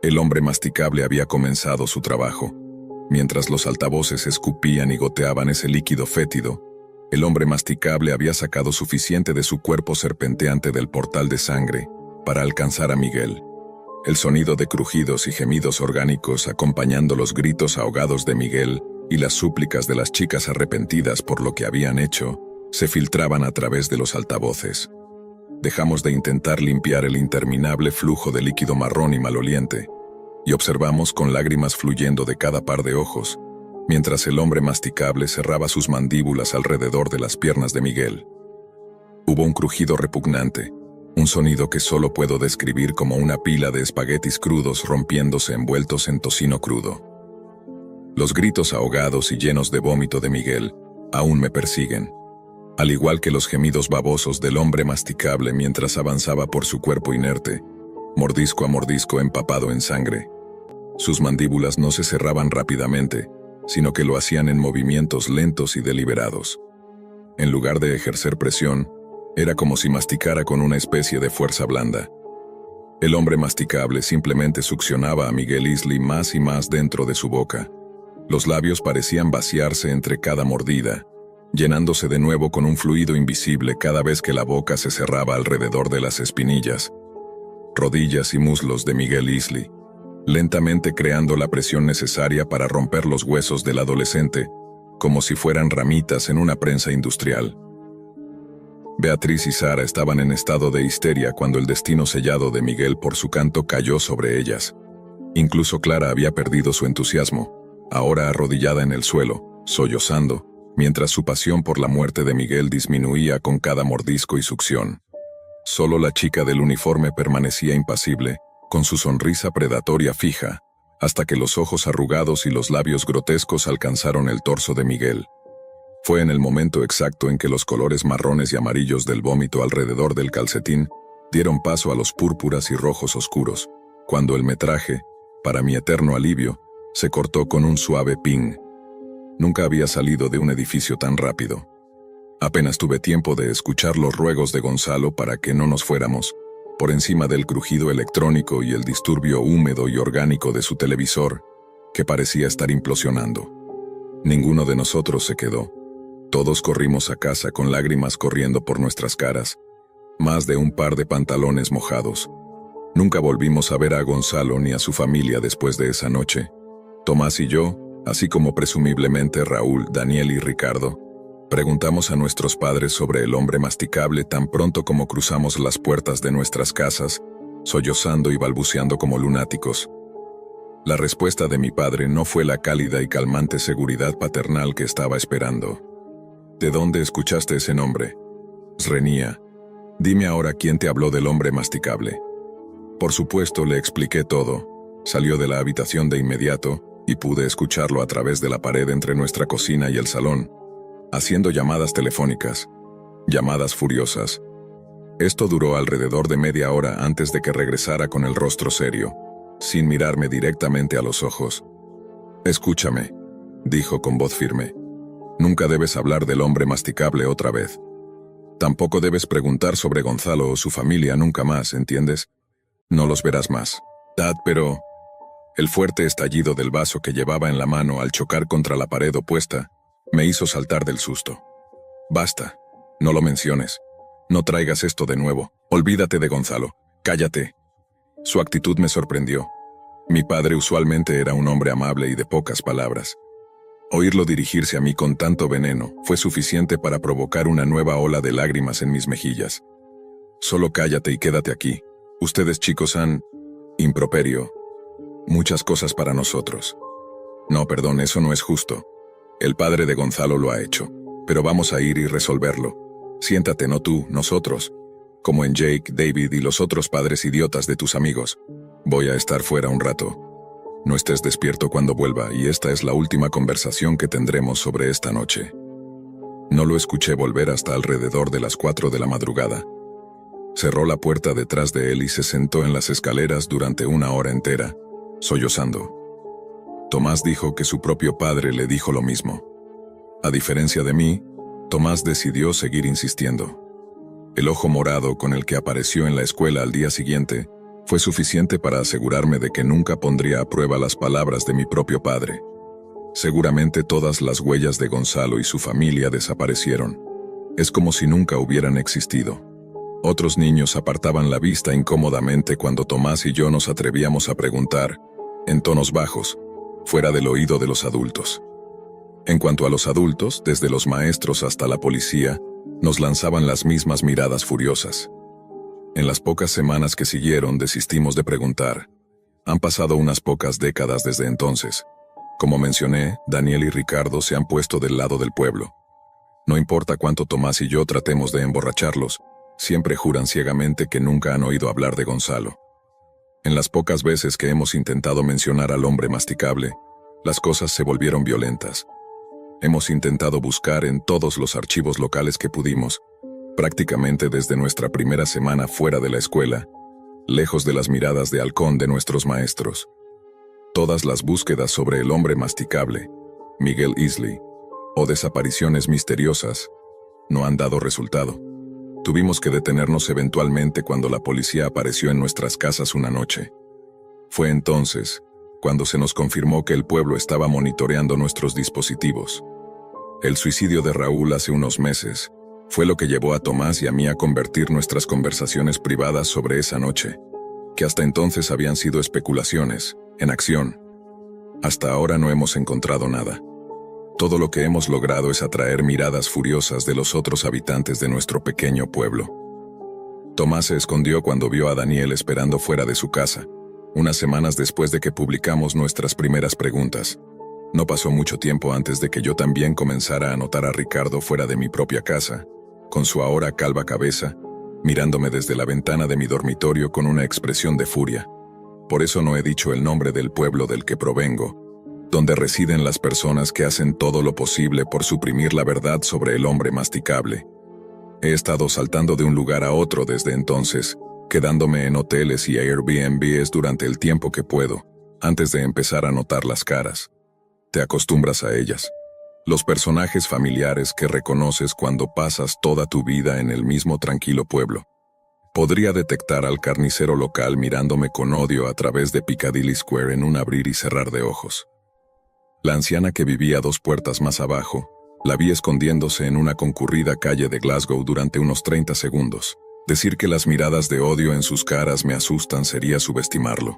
El hombre masticable había comenzado su trabajo. Mientras los altavoces escupían y goteaban ese líquido fétido, el hombre masticable había sacado suficiente de su cuerpo serpenteante del portal de sangre para alcanzar a Miguel. El sonido de crujidos y gemidos orgánicos acompañando los gritos ahogados de Miguel y las súplicas de las chicas arrepentidas por lo que habían hecho, se filtraban a través de los altavoces. Dejamos de intentar limpiar el interminable flujo de líquido marrón y maloliente, y observamos con lágrimas fluyendo de cada par de ojos, mientras el hombre masticable cerraba sus mandíbulas alrededor de las piernas de Miguel. Hubo un crujido repugnante, un sonido que solo puedo describir como una pila de espaguetis crudos rompiéndose envueltos en tocino crudo. Los gritos ahogados y llenos de vómito de Miguel aún me persiguen, al igual que los gemidos babosos del hombre masticable mientras avanzaba por su cuerpo inerte, mordisco a mordisco empapado en sangre. Sus mandíbulas no se cerraban rápidamente, sino que lo hacían en movimientos lentos y deliberados. En lugar de ejercer presión, era como si masticara con una especie de fuerza blanda. El hombre masticable simplemente succionaba a Miguel Isley más y más dentro de su boca. Los labios parecían vaciarse entre cada mordida, llenándose de nuevo con un fluido invisible cada vez que la boca se cerraba alrededor de las espinillas, rodillas y muslos de Miguel Isley, lentamente creando la presión necesaria para romper los huesos del adolescente, como si fueran ramitas en una prensa industrial. Beatriz y Sara estaban en estado de histeria cuando el destino sellado de Miguel por su canto cayó sobre ellas. Incluso Clara había perdido su entusiasmo, ahora arrodillada en el suelo, sollozando, mientras su pasión por la muerte de Miguel disminuía con cada mordisco y succión. Solo la chica del uniforme permanecía impasible, con su sonrisa predatoria fija, hasta que los ojos arrugados y los labios grotescos alcanzaron el torso de Miguel. Fue en el momento exacto en que los colores marrones y amarillos del vómito alrededor del calcetín dieron paso a los púrpuras y rojos oscuros, cuando el metraje, para mi eterno alivio, se cortó con un suave ping. Nunca había salido de un edificio tan rápido. Apenas tuve tiempo de escuchar los ruegos de Gonzalo para que no nos fuéramos, por encima del crujido electrónico y el disturbio húmedo y orgánico de su televisor, que parecía estar implosionando. Ninguno de nosotros se quedó. Todos corrimos a casa con lágrimas corriendo por nuestras caras, más de un par de pantalones mojados. Nunca volvimos a ver a Gonzalo ni a su familia después de esa noche. Tomás y yo, así como presumiblemente Raúl, Daniel y Ricardo, preguntamos a nuestros padres sobre el hombre masticable tan pronto como cruzamos las puertas de nuestras casas, sollozando y balbuceando como lunáticos. La respuesta de mi padre no fue la cálida y calmante seguridad paternal que estaba esperando. ¿De dónde escuchaste ese nombre? Srenía. Dime ahora quién te habló del hombre masticable. Por supuesto, le expliqué todo. Salió de la habitación de inmediato, y pude escucharlo a través de la pared entre nuestra cocina y el salón, haciendo llamadas telefónicas, llamadas furiosas. Esto duró alrededor de media hora antes de que regresara con el rostro serio, sin mirarme directamente a los ojos. «Escúchame», dijo con voz firme. «Nunca debes hablar del hombre masticable otra vez. Tampoco debes preguntar sobre Gonzalo o su familia nunca más, ¿entiendes? No los verás más. Dad, pero...» El fuerte estallido del vaso que llevaba en la mano al chocar contra la pared opuesta me hizo saltar del susto. «Basta. No lo menciones. No traigas esto de nuevo. Olvídate de Gonzalo. Cállate». Su actitud me sorprendió. Mi padre usualmente era un hombre amable y de pocas palabras. Oírlo dirigirse a mí con tanto veneno fue suficiente para provocar una nueva ola de lágrimas en mis mejillas. «Solo cállate y quédate aquí. Ustedes chicos han... improperio. Muchas cosas para nosotros. No, perdón, eso no es justo. El padre de Gonzalo lo ha hecho, pero vamos a ir y resolverlo. Siéntate, no tú, nosotros. Como en Jake, David y los otros padres idiotas de tus amigos. Voy a estar fuera un rato. No estés despierto cuando vuelva y esta es la última conversación que tendremos sobre esta noche». No lo escuché volver hasta alrededor de las 4 de la madrugada. Cerró la puerta detrás de él y se sentó en las escaleras durante una hora entera, sollozando. Tomás dijo que su propio padre le dijo lo mismo. A diferencia de mí, Tomás decidió seguir insistiendo. El ojo morado con el que apareció en la escuela al día siguiente fue suficiente para asegurarme de que nunca pondría a prueba las palabras de mi propio padre. Seguramente todas las huellas de Gonzalo y su familia desaparecieron. Es como si nunca hubieran existido. Otros niños apartaban la vista incómodamente cuando Tomás y yo nos atrevíamos a preguntar, en tonos bajos, fuera del oído de los adultos. En cuanto a los adultos, desde los maestros hasta la policía, nos lanzaban las mismas miradas furiosas. En las pocas semanas que siguieron desistimos de preguntar. Han pasado unas pocas décadas desde entonces. Como mencioné, Daniel y Ricardo se han puesto del lado del pueblo. No importa cuánto Tomás y yo tratemos de emborracharlos, siempre juran ciegamente que nunca han oído hablar de Gonzalo. En las pocas veces que hemos intentado mencionar al hombre masticable, las cosas se volvieron violentas. Hemos intentado buscar en todos los archivos locales que pudimos, prácticamente desde nuestra primera semana fuera de la escuela, lejos de las miradas de halcón de nuestros maestros. Todas las búsquedas sobre el hombre masticable, Miguel Isley, o desapariciones misteriosas, no han dado resultado. Tuvimos que detenernos eventualmente cuando la policía apareció en nuestras casas una noche. Fue entonces cuando se nos confirmó que el pueblo estaba monitoreando nuestros dispositivos. El suicidio de Raúl hace unos meses fue lo que llevó a Tomás y a mí a convertir nuestras conversaciones privadas sobre esa noche, que hasta entonces habían sido especulaciones, en acción. Hasta ahora no hemos encontrado nada. Todo lo que hemos logrado es atraer miradas furiosas de los otros habitantes de nuestro pequeño pueblo. Tomás se escondió cuando vio a Daniel esperando fuera de su casa, unas semanas después de que publicamos nuestras primeras preguntas. No pasó mucho tiempo antes de que yo también comenzara a notar a Ricardo fuera de mi propia casa, con su ahora calva cabeza, mirándome desde la ventana de mi dormitorio con una expresión de furia. Por eso no he dicho el nombre del pueblo del que provengo, donde residen las personas que hacen todo lo posible por suprimir la verdad sobre el hombre masticable. He estado saltando de un lugar a otro desde entonces, quedándome en hoteles y Airbnbs durante el tiempo que puedo, antes de empezar a notar las caras. Te acostumbras a ellas. Los personajes familiares que reconoces cuando pasas toda tu vida en el mismo tranquilo pueblo. Podría detectar al carnicero local mirándome con odio a través de Piccadilly Square en un abrir y cerrar de ojos. La anciana que vivía 2 puertas más abajo, la vi escondiéndose en una concurrida calle de Glasgow durante unos 30 segundos. Decir que las miradas de odio en sus caras me asustan sería subestimarlo.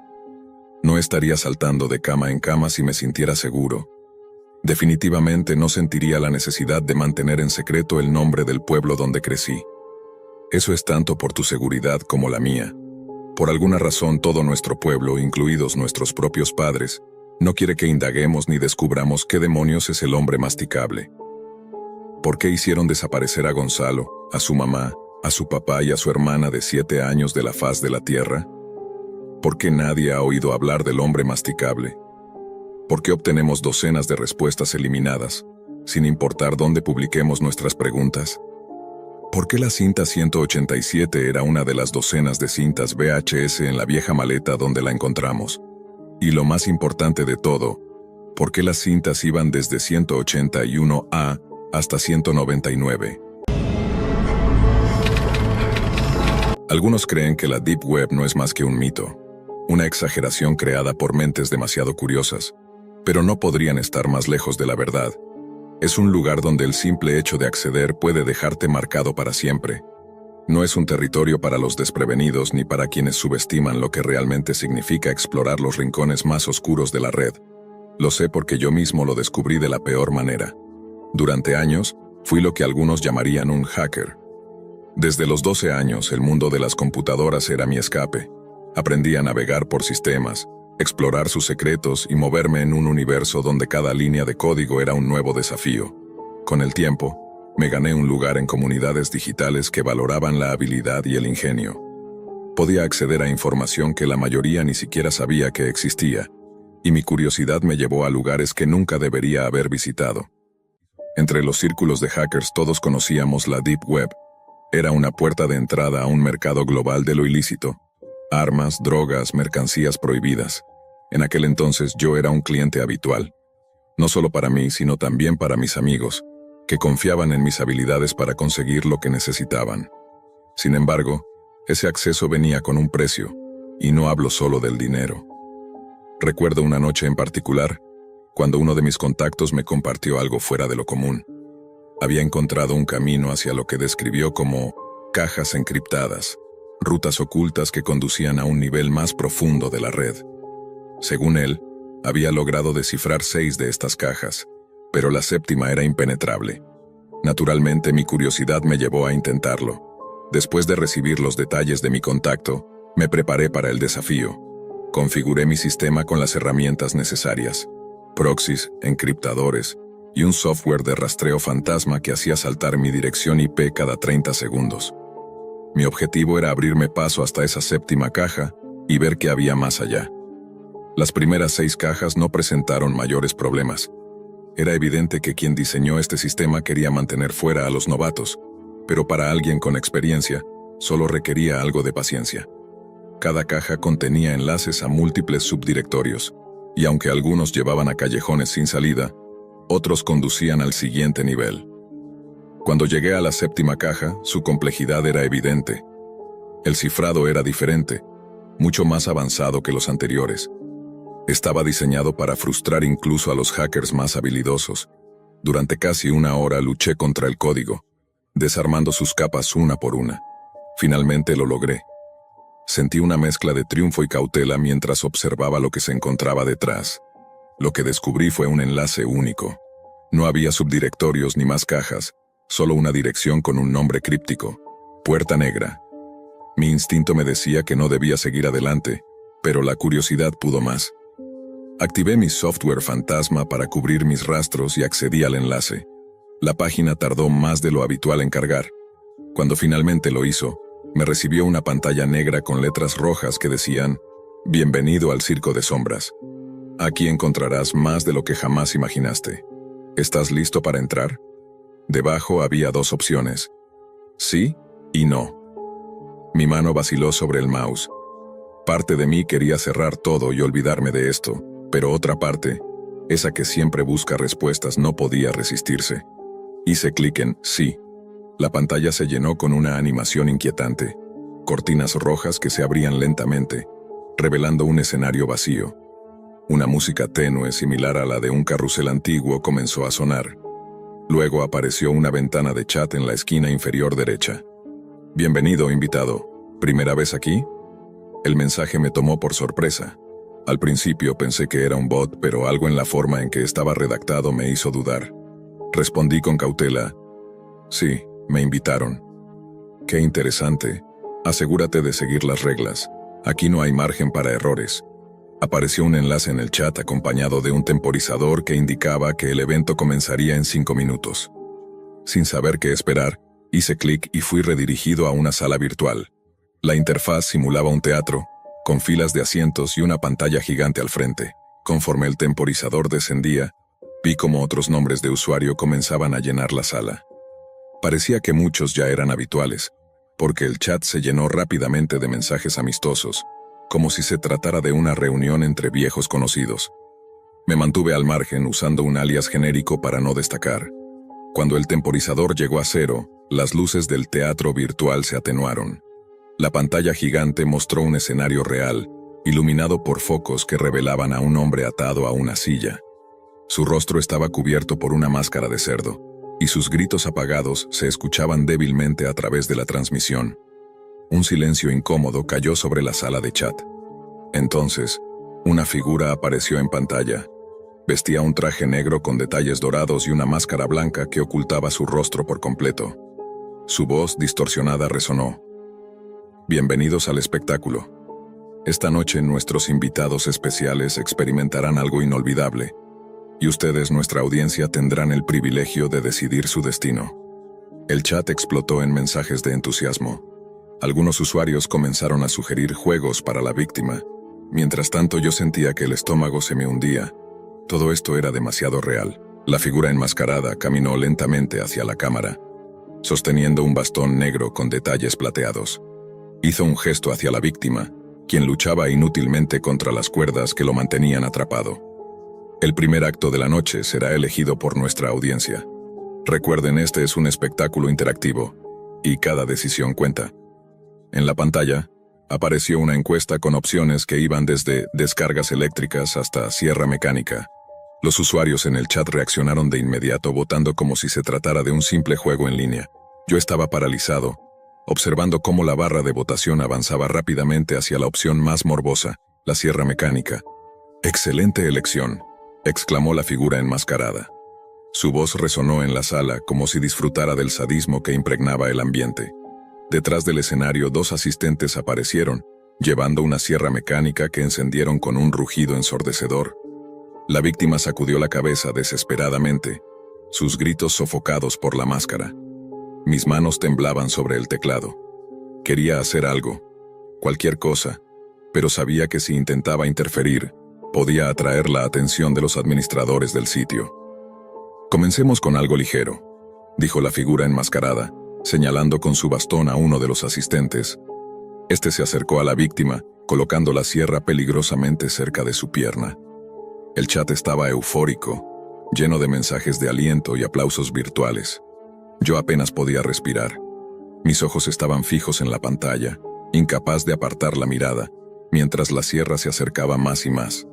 No estaría saltando de cama en cama si me sintiera seguro. Definitivamente no sentiría la necesidad de mantener en secreto el nombre del pueblo donde crecí. Eso es tanto por tu seguridad como la mía. Por alguna razón todo nuestro pueblo, incluidos nuestros propios padres, no quiere que indaguemos ni descubramos qué demonios es el hombre masticable. ¿Por qué hicieron desaparecer a Gonzalo, a su mamá, a su papá y a su hermana de 7 años de la faz de la tierra? ¿Por qué nadie ha oído hablar del hombre masticable? ¿Por qué obtenemos docenas de respuestas eliminadas, sin importar dónde publiquemos nuestras preguntas? ¿Por qué la cinta 187 era una de las docenas de cintas VHS en la vieja maleta donde la encontramos? Y lo más importante de todo, ¿por qué las cintas iban desde 181A hasta 199? Algunos creen que la Deep Web no es más que un mito, una exageración creada por mentes demasiado curiosas, pero no podrían estar más lejos de la verdad. Es un lugar donde el simple hecho de acceder puede dejarte marcado para siempre. No es un territorio para los desprevenidos ni para quienes subestiman lo que realmente significa explorar los rincones más oscuros de la red. Lo sé porque yo mismo lo descubrí de la peor manera. Durante años, fui lo que algunos llamarían un hacker. Desde los 12 años, el mundo de las computadoras era mi escape. Aprendí a navegar por sistemas, explorar sus secretos y moverme en un universo donde cada línea de código era un nuevo desafío. Con el tiempo, me gané un lugar en comunidades digitales que valoraban la habilidad y el ingenio. Podía acceder a información que la mayoría ni siquiera sabía que existía, y mi curiosidad me llevó a lugares que nunca debería haber visitado. Entre los círculos de hackers todos conocíamos la Deep Web. Era una puerta de entrada a un mercado global de lo ilícito. Armas, drogas, mercancías prohibidas. En aquel entonces yo era un cliente habitual. No solo para mí, sino también para mis amigos, que confiaban en mis habilidades para conseguir lo que necesitaban. Sin embargo, ese acceso venía con un precio, y no hablo solo del dinero. Recuerdo una noche en particular, cuando uno de mis contactos me compartió algo fuera de lo común. Había encontrado un camino hacia lo que describió como cajas encriptadas, rutas ocultas que conducían a un nivel más profundo de la red. Según él, había logrado descifrar 6 de estas cajas, pero la 7ª era impenetrable. Naturalmente, mi curiosidad me llevó a intentarlo. Después de recibir los detalles de mi contacto, me preparé para el desafío. Configuré mi sistema con las herramientas necesarias: proxies, encriptadores y un software de rastreo fantasma que hacía saltar mi dirección IP cada 30 segundos. Mi objetivo era abrirme paso hasta esa séptima caja y ver qué había más allá. Las primeras 6 cajas no presentaron mayores problemas. Era evidente que quien diseñó este sistema quería mantener fuera a los novatos, pero para alguien con experiencia, solo requería algo de paciencia. Cada caja contenía enlaces a múltiples subdirectorios, y aunque algunos llevaban a callejones sin salida, otros conducían al siguiente nivel. Cuando llegué a la séptima caja, su complejidad era evidente. El cifrado era diferente, mucho más avanzado que los anteriores. Estaba diseñado para frustrar incluso a los hackers más habilidosos. Durante casi una hora luché contra el código, desarmando sus capas una por una. Finalmente lo logré. Sentí una mezcla de triunfo y cautela mientras observaba lo que se encontraba detrás. Lo que descubrí fue un enlace único. No había subdirectorios ni más cajas, solo una dirección con un nombre críptico: Puerta Negra. Mi instinto me decía que no debía seguir adelante, pero la curiosidad pudo más. Activé mi software fantasma para cubrir mis rastros y accedí al enlace. La página tardó más de lo habitual en cargar. Cuando finalmente lo hizo, me recibió una pantalla negra con letras rojas que decían: «Bienvenido al Circo de Sombras. Aquí encontrarás más de lo que jamás imaginaste. ¿Estás listo para entrar?». Debajo había 2 opciones: sí y no. Mi mano vaciló sobre el mouse. Parte de mí quería cerrar todo y olvidarme de esto, pero otra parte, esa que siempre busca respuestas, no podía resistirse. Hice clic en sí. La pantalla se llenó con una animación inquietante: cortinas rojas que se abrían lentamente, revelando un escenario vacío. Una música tenue similar a la de un carrusel antiguo comenzó a sonar. Luego apareció una ventana de chat en la esquina inferior derecha. «Bienvenido, invitado. ¿Primera vez aquí?». El mensaje me tomó por sorpresa. Al principio pensé que era un bot, pero algo en la forma en que estaba redactado me hizo dudar. Respondí con cautela: «Sí, me invitaron». «Qué interesante. Asegúrate de seguir las reglas. Aquí no hay margen para errores». Apareció un enlace en el chat acompañado de un temporizador que indicaba que el evento comenzaría en 5 minutos. Sin saber qué esperar, hice clic y fui redirigido a una sala virtual. La interfaz simulaba un teatro, con filas de asientos y una pantalla gigante al frente. Conforme el temporizador descendía, vi cómo otros nombres de usuario comenzaban a llenar la sala. Parecía que muchos ya eran habituales, porque el chat se llenó rápidamente de mensajes amistosos, como si se tratara de una reunión entre viejos conocidos. Me mantuve al margen usando un alias genérico para no destacar. Cuando el temporizador llegó a 0, las luces del teatro virtual se atenuaron. La pantalla gigante mostró un escenario real, iluminado por focos que revelaban a un hombre atado a una silla. Su rostro estaba cubierto por una máscara de cerdo, y sus gritos apagados se escuchaban débilmente a través de la transmisión. Un silencio incómodo cayó sobre la sala de chat. Entonces, una figura apareció en pantalla. Vestía un traje negro con detalles dorados y una máscara blanca que ocultaba su rostro por completo. Su voz distorsionada resonó: «Bienvenidos al espectáculo. Esta noche nuestros invitados especiales experimentarán algo inolvidable, y ustedes, nuestra audiencia, tendrán el privilegio de decidir su destino». El chat explotó en mensajes de entusiasmo. Algunos usuarios comenzaron a sugerir juegos para la víctima. Mientras tanto, yo sentía que el estómago se me hundía. Todo esto era demasiado real. La figura enmascarada caminó lentamente hacia la cámara, sosteniendo un bastón negro con detalles plateados. Hizo un gesto hacia la víctima, quien luchaba inútilmente contra las cuerdas que lo mantenían atrapado. El primer acto de la noche será elegido por nuestra audiencia. Recuerden, este es un espectáculo interactivo, y cada decisión cuenta. En la pantalla, apareció una encuesta con opciones que iban desde descargas eléctricas hasta sierra mecánica. Los usuarios en el chat reaccionaron de inmediato, votando como si se tratara de un simple juego en línea. Yo estaba paralizado, observando cómo la barra de votación avanzaba rápidamente hacia la opción más morbosa, la sierra mecánica. «Excelente elección», exclamó la figura enmascarada. Su voz resonó en la sala como si disfrutara del sadismo que impregnaba el ambiente. Detrás del escenario, dos asistentes aparecieron, llevando una sierra mecánica que encendieron con un rugido ensordecedor. La víctima sacudió la cabeza desesperadamente, sus gritos sofocados por la máscara. Mis manos temblaban sobre el teclado. Quería hacer algo, cualquier cosa, pero sabía que si intentaba interferir, podía atraer la atención de los administradores del sitio. Comencemos con algo ligero, dijo la figura enmascarada, señalando con su bastón a uno de los asistentes. Este se acercó a la víctima, colocando la sierra peligrosamente cerca de su pierna. El chat estaba eufórico, lleno de mensajes de aliento y aplausos virtuales. Yo apenas podía respirar. Mis ojos estaban fijos en la pantalla, incapaz de apartar la mirada, mientras la sierra se acercaba más y más.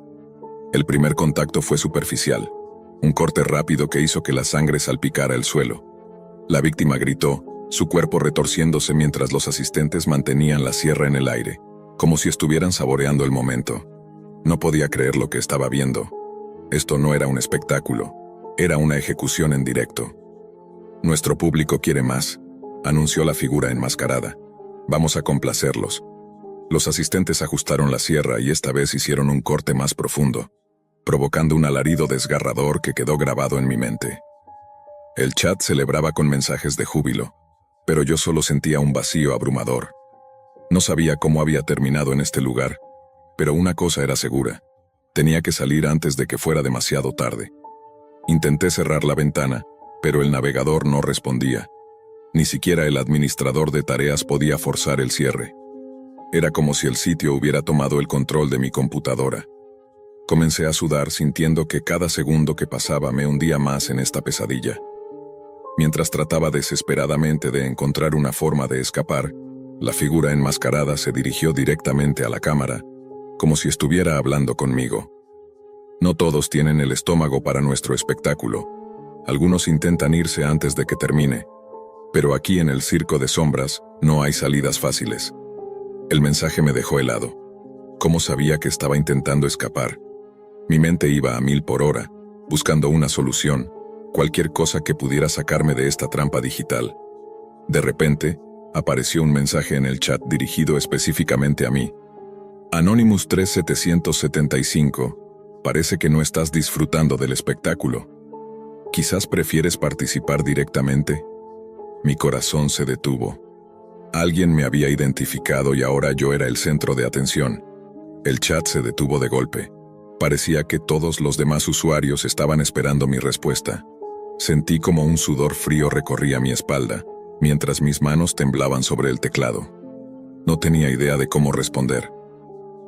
El primer contacto fue superficial, un corte rápido que hizo que la sangre salpicara el suelo. La víctima gritó, su cuerpo retorciéndose mientras los asistentes mantenían la sierra en el aire, como si estuvieran saboreando el momento. No podía creer lo que estaba viendo. Esto no era un espectáculo, era una ejecución en directo. Nuestro público quiere más, anunció la figura enmascarada. Vamos a complacerlos. Los asistentes ajustaron la sierra y esta vez hicieron un corte más profundo, provocando un alarido desgarrador que quedó grabado en mi mente. El chat celebraba con mensajes de júbilo, pero yo solo sentía un vacío abrumador. No sabía cómo había terminado en este lugar, pero una cosa era segura: tenía que salir antes de que fuera demasiado tarde. Intenté cerrar la ventana, pero el navegador no respondía. Ni siquiera el administrador de tareas podía forzar el cierre. Era como si el sitio hubiera tomado el control de mi computadora. Comencé a sudar, sintiendo que cada segundo que pasaba me hundía más en esta pesadilla. Mientras trataba desesperadamente de encontrar una forma de escapar, la figura enmascarada se dirigió directamente a la cámara, como si estuviera hablando conmigo. No todos tienen el estómago para nuestro espectáculo. Algunos intentan irse antes de que termine. Pero aquí en el circo de sombras no hay salidas fáciles. El mensaje me dejó helado. ¿Cómo sabía que estaba intentando escapar? Mi mente iba a 1000 por hora, buscando una solución, cualquier cosa que pudiera sacarme de esta trampa digital. De repente, apareció un mensaje en el chat dirigido específicamente a mí. Anonymous 3775, parece que no estás disfrutando del espectáculo. ¿Quizás prefieres participar directamente? Mi corazón se detuvo. Alguien me había identificado y ahora yo era el centro de atención. El chat se detuvo de golpe. Parecía que todos los demás usuarios estaban esperando mi respuesta. Sentí como un sudor frío recorría mi espalda, mientras mis manos temblaban sobre el teclado. No tenía idea de cómo responder.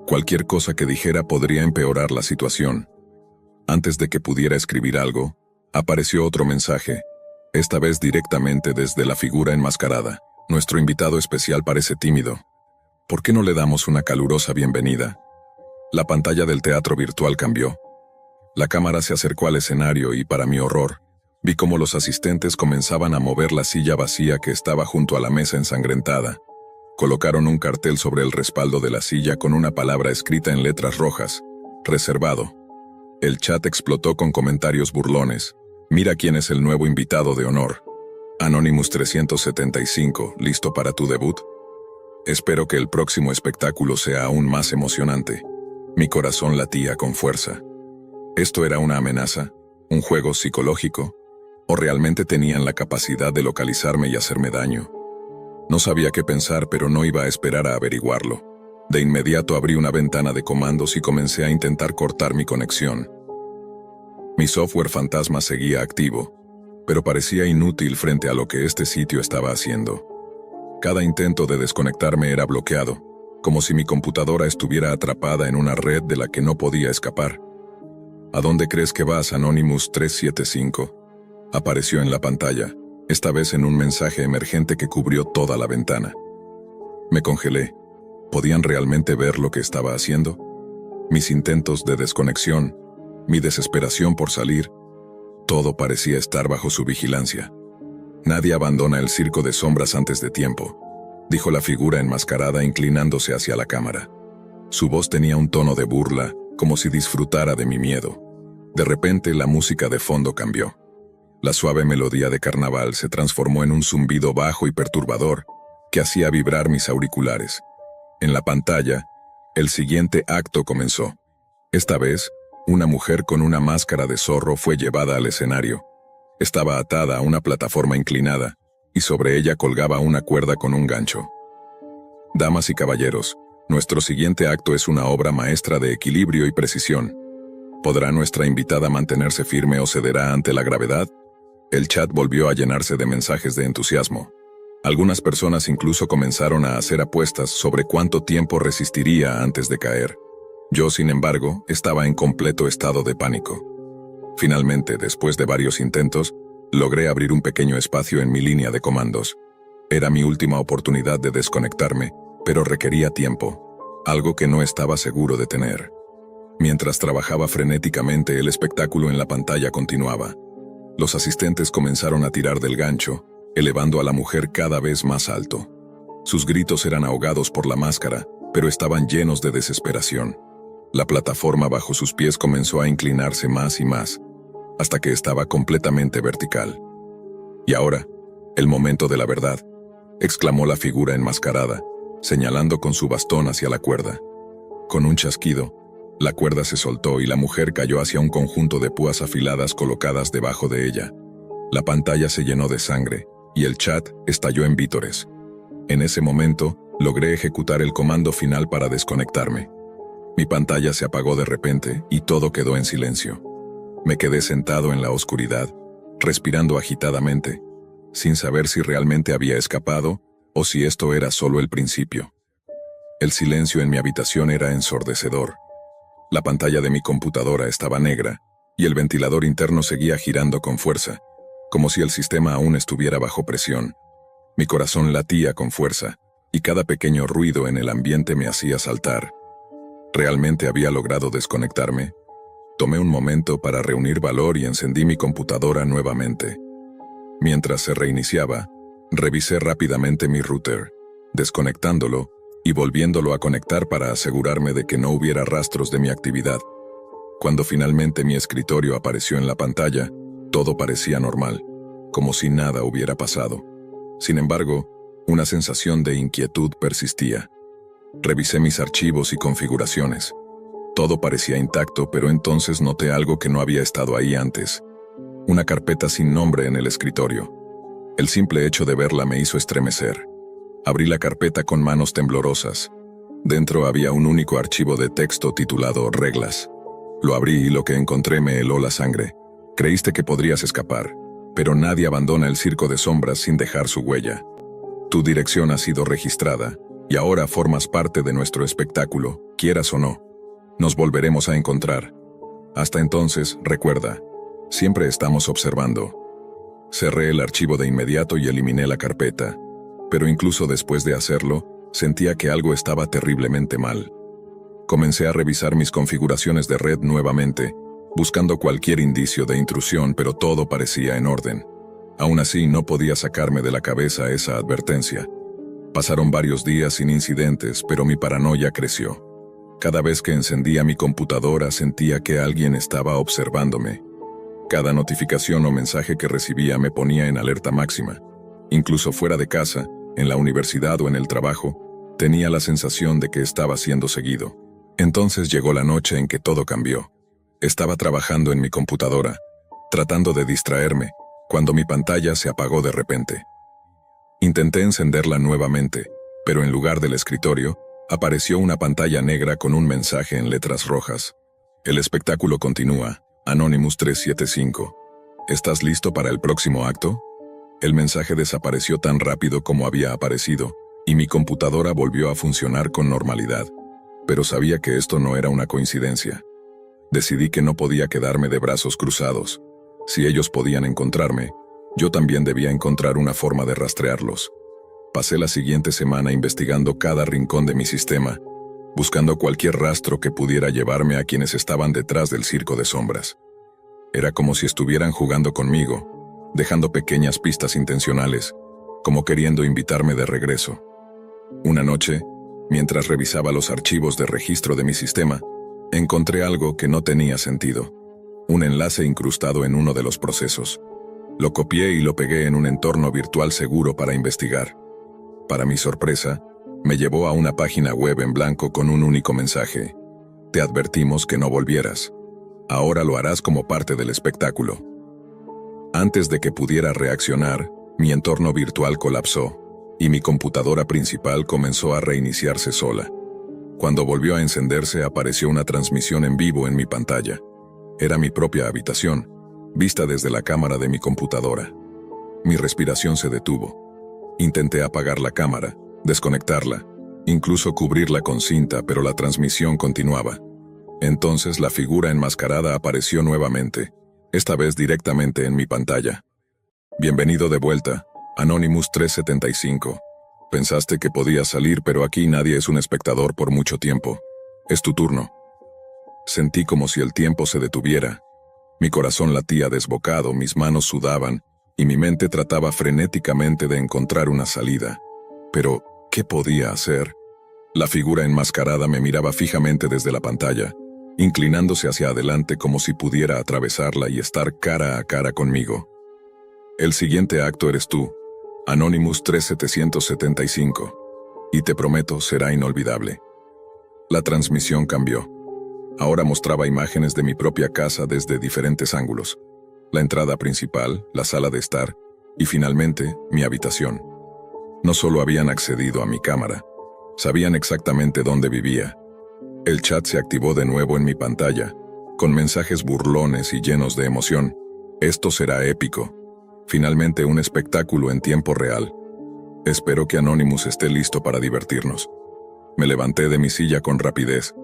Cualquier cosa que dijera podría empeorar la situación. Antes de que pudiera escribir algo, apareció otro mensaje, esta vez directamente desde la figura enmascarada. Nuestro invitado especial parece tímido. ¿Por qué no le damos una calurosa bienvenida? La pantalla del teatro virtual cambió. La cámara se acercó al escenario y, para mi horror, vi cómo los asistentes comenzaban a mover la silla vacía que estaba junto a la mesa ensangrentada. Colocaron un cartel sobre el respaldo de la silla con una palabra escrita en letras rojas: reservado. El chat explotó con comentarios burlones. Mira quién es el nuevo invitado de honor. Anonymous 375, ¿listo para tu debut? Espero que el próximo espectáculo sea aún más emocionante. Mi corazón latía con fuerza. ¿Esto era una amenaza? ¿Un juego psicológico? ¿O realmente tenían la capacidad de localizarme y hacerme daño? No sabía qué pensar, pero no iba a esperar a averiguarlo. De inmediato abrí una ventana de comandos y comencé a intentar cortar mi conexión. Mi software fantasma seguía activo, pero parecía inútil frente a lo que este sitio estaba haciendo. Cada intento de desconectarme era bloqueado, como si mi computadora estuviera atrapada en una red de la que no podía escapar. ¿A dónde crees que vas, Anonymous 375? Apareció en la pantalla, esta vez en un mensaje emergente que cubrió toda la ventana. Me congelé. ¿Podían realmente ver lo que estaba haciendo? Mis intentos de desconexión, mi desesperación por salir, todo parecía estar bajo su vigilancia. Nadie abandona el circo de sombras antes de tiempo, dijo la figura enmascarada inclinándose hacia la cámara. Su voz tenía un tono de burla, como si disfrutara de mi miedo. De repente la música de fondo cambió. La suave melodía de carnaval se transformó en un zumbido bajo y perturbador, que hacía vibrar mis auriculares. En la pantalla, el siguiente acto comenzó. Esta vez, una mujer con una máscara de zorro fue llevada al escenario. Estaba atada a una plataforma inclinada, y sobre ella colgaba una cuerda con un gancho. Damas y caballeros, nuestro siguiente acto es una obra maestra de equilibrio y precisión. ¿Podrá nuestra invitada mantenerse firme o cederá ante la gravedad? El chat volvió a llenarse de mensajes de entusiasmo. Algunas personas incluso comenzaron a hacer apuestas sobre cuánto tiempo resistiría antes de caer. Yo, sin embargo, estaba en completo estado de pánico. Finalmente, después de varios intentos, logré abrir un pequeño espacio en mi línea de comandos. Era mi última oportunidad de desconectarme, pero requería tiempo, algo que no estaba seguro de tener. Mientras trabajaba frenéticamente, el espectáculo en la pantalla continuaba. Los asistentes comenzaron a tirar del gancho, elevando a la mujer cada vez más alto. Sus gritos eran ahogados por la máscara, pero estaban llenos de desesperación. La plataforma bajo sus pies comenzó a inclinarse más y más, hasta que estaba completamente vertical. «Y ahora, el momento de la verdad», exclamó la figura enmascarada, señalando con su bastón hacia la cuerda. Con un chasquido, la cuerda se soltó y la mujer cayó hacia un conjunto de púas afiladas colocadas debajo de ella. La pantalla se llenó de sangre, y el chat estalló en vítores. En ese momento, logré ejecutar el comando final para desconectarme. Mi pantalla se apagó de repente y todo quedó en silencio. Me quedé sentado en la oscuridad, respirando agitadamente, sin saber si realmente había escapado o si esto era solo el principio. El silencio en mi habitación era ensordecedor. La pantalla de mi computadora estaba negra y el ventilador interno seguía girando con fuerza, como si el sistema aún estuviera bajo presión. Mi corazón latía con fuerza y cada pequeño ruido en el ambiente me hacía saltar. ¿Realmente había logrado desconectarme? Tomé un momento para reunir valor y encendí mi computadora nuevamente. Mientras se reiniciaba, revisé rápidamente mi router, desconectándolo y volviéndolo a conectar para asegurarme de que no hubiera rastros de mi actividad. Cuando finalmente mi escritorio apareció en la pantalla, todo parecía normal, como si nada hubiera pasado. Sin embargo, una sensación de inquietud persistía. Revisé mis archivos y configuraciones. Todo parecía intacto, pero entonces noté algo que no había estado ahí antes. Una carpeta sin nombre en el escritorio. El simple hecho de verla me hizo estremecer. Abrí la carpeta con manos temblorosas. Dentro había un único archivo de texto titulado Reglas. Lo abrí y lo que encontré me heló la sangre. Creíste que podrías escapar, pero nadie abandona el circo de sombras sin dejar su huella. Tu dirección ha sido registrada, y ahora formas parte de nuestro espectáculo, quieras o no. Nos volveremos a encontrar. Hasta entonces, recuerda, siempre estamos observando. Cerré el archivo de inmediato y eliminé la carpeta, pero incluso después de hacerlo, sentía que algo estaba terriblemente mal. Comencé a revisar mis configuraciones de red nuevamente, buscando cualquier indicio de intrusión, pero todo parecía en orden. Aún así, no podía sacarme de la cabeza esa advertencia. Pasaron varios días sin incidentes, pero mi paranoia creció. Cada vez que encendía mi computadora sentía que alguien estaba observándome. Cada notificación o mensaje que recibía me ponía en alerta máxima. Incluso fuera de casa, en la universidad o en el trabajo, tenía la sensación de que estaba siendo seguido. Entonces llegó la noche en que todo cambió. Estaba trabajando en mi computadora, tratando de distraerme, cuando mi pantalla se apagó de repente. Intenté encenderla nuevamente, pero en lugar del escritorio, apareció una pantalla negra con un mensaje en letras rojas. El espectáculo continúa. Anonymous 375. ¿Estás listo para el próximo acto? El mensaje desapareció tan rápido como había aparecido, y mi computadora volvió a funcionar con normalidad. Pero sabía que esto no era una coincidencia. Decidí que no podía quedarme de brazos cruzados. Si ellos podían encontrarme, yo también debía encontrar una forma de rastrearlos. Pasé la siguiente semana investigando cada rincón de mi sistema, buscando cualquier rastro que pudiera llevarme a quienes estaban detrás del circo de sombras. Era como si estuvieran jugando conmigo, dejando pequeñas pistas intencionales, como queriendo invitarme de regreso. Una noche, mientras revisaba los archivos de registro de mi sistema, encontré algo que no tenía sentido. Un enlace incrustado en uno de los procesos. Lo copié y lo pegué en un entorno virtual seguro para investigar. Para mi sorpresa, me llevó a una página web en blanco con un único mensaje. Te advertimos que no volvieras. Ahora lo harás como parte del espectáculo. Antes de que pudiera reaccionar, mi entorno virtual colapsó, y mi computadora principal comenzó a reiniciarse sola. Cuando volvió a encenderse, apareció una transmisión en vivo en mi pantalla. Era mi propia habitación, vista desde la cámara de mi computadora. Mi respiración se detuvo. Intenté apagar la cámara, desconectarla, incluso cubrirla con cinta, pero la transmisión continuaba. Entonces la figura enmascarada apareció nuevamente, esta vez directamente en mi pantalla. Bienvenido de vuelta, Anonymous 375. Pensaste que podías salir, pero aquí nadie es un espectador por mucho tiempo. Es tu turno. Sentí como si el tiempo se detuviera. Mi corazón latía desbocado, mis manos sudaban, y mi mente trataba frenéticamente de encontrar una salida. Pero, ¿qué podía hacer? La figura enmascarada me miraba fijamente desde la pantalla, inclinándose hacia adelante como si pudiera atravesarla y estar cara a cara conmigo. El siguiente acto eres tú, Anonymous 3775, y te prometo será inolvidable. La transmisión cambió. Ahora mostraba imágenes de mi propia casa desde diferentes ángulos. La entrada principal, la sala de estar, y finalmente, mi habitación. No solo habían accedido a mi cámara, sabían exactamente dónde vivía. El chat se activó de nuevo en mi pantalla, con mensajes burlones y llenos de emoción. Esto será épico. Finalmente un espectáculo en tiempo real. Espero que Anonymous esté listo para divertirnos. Me levanté de mi silla con rapidez,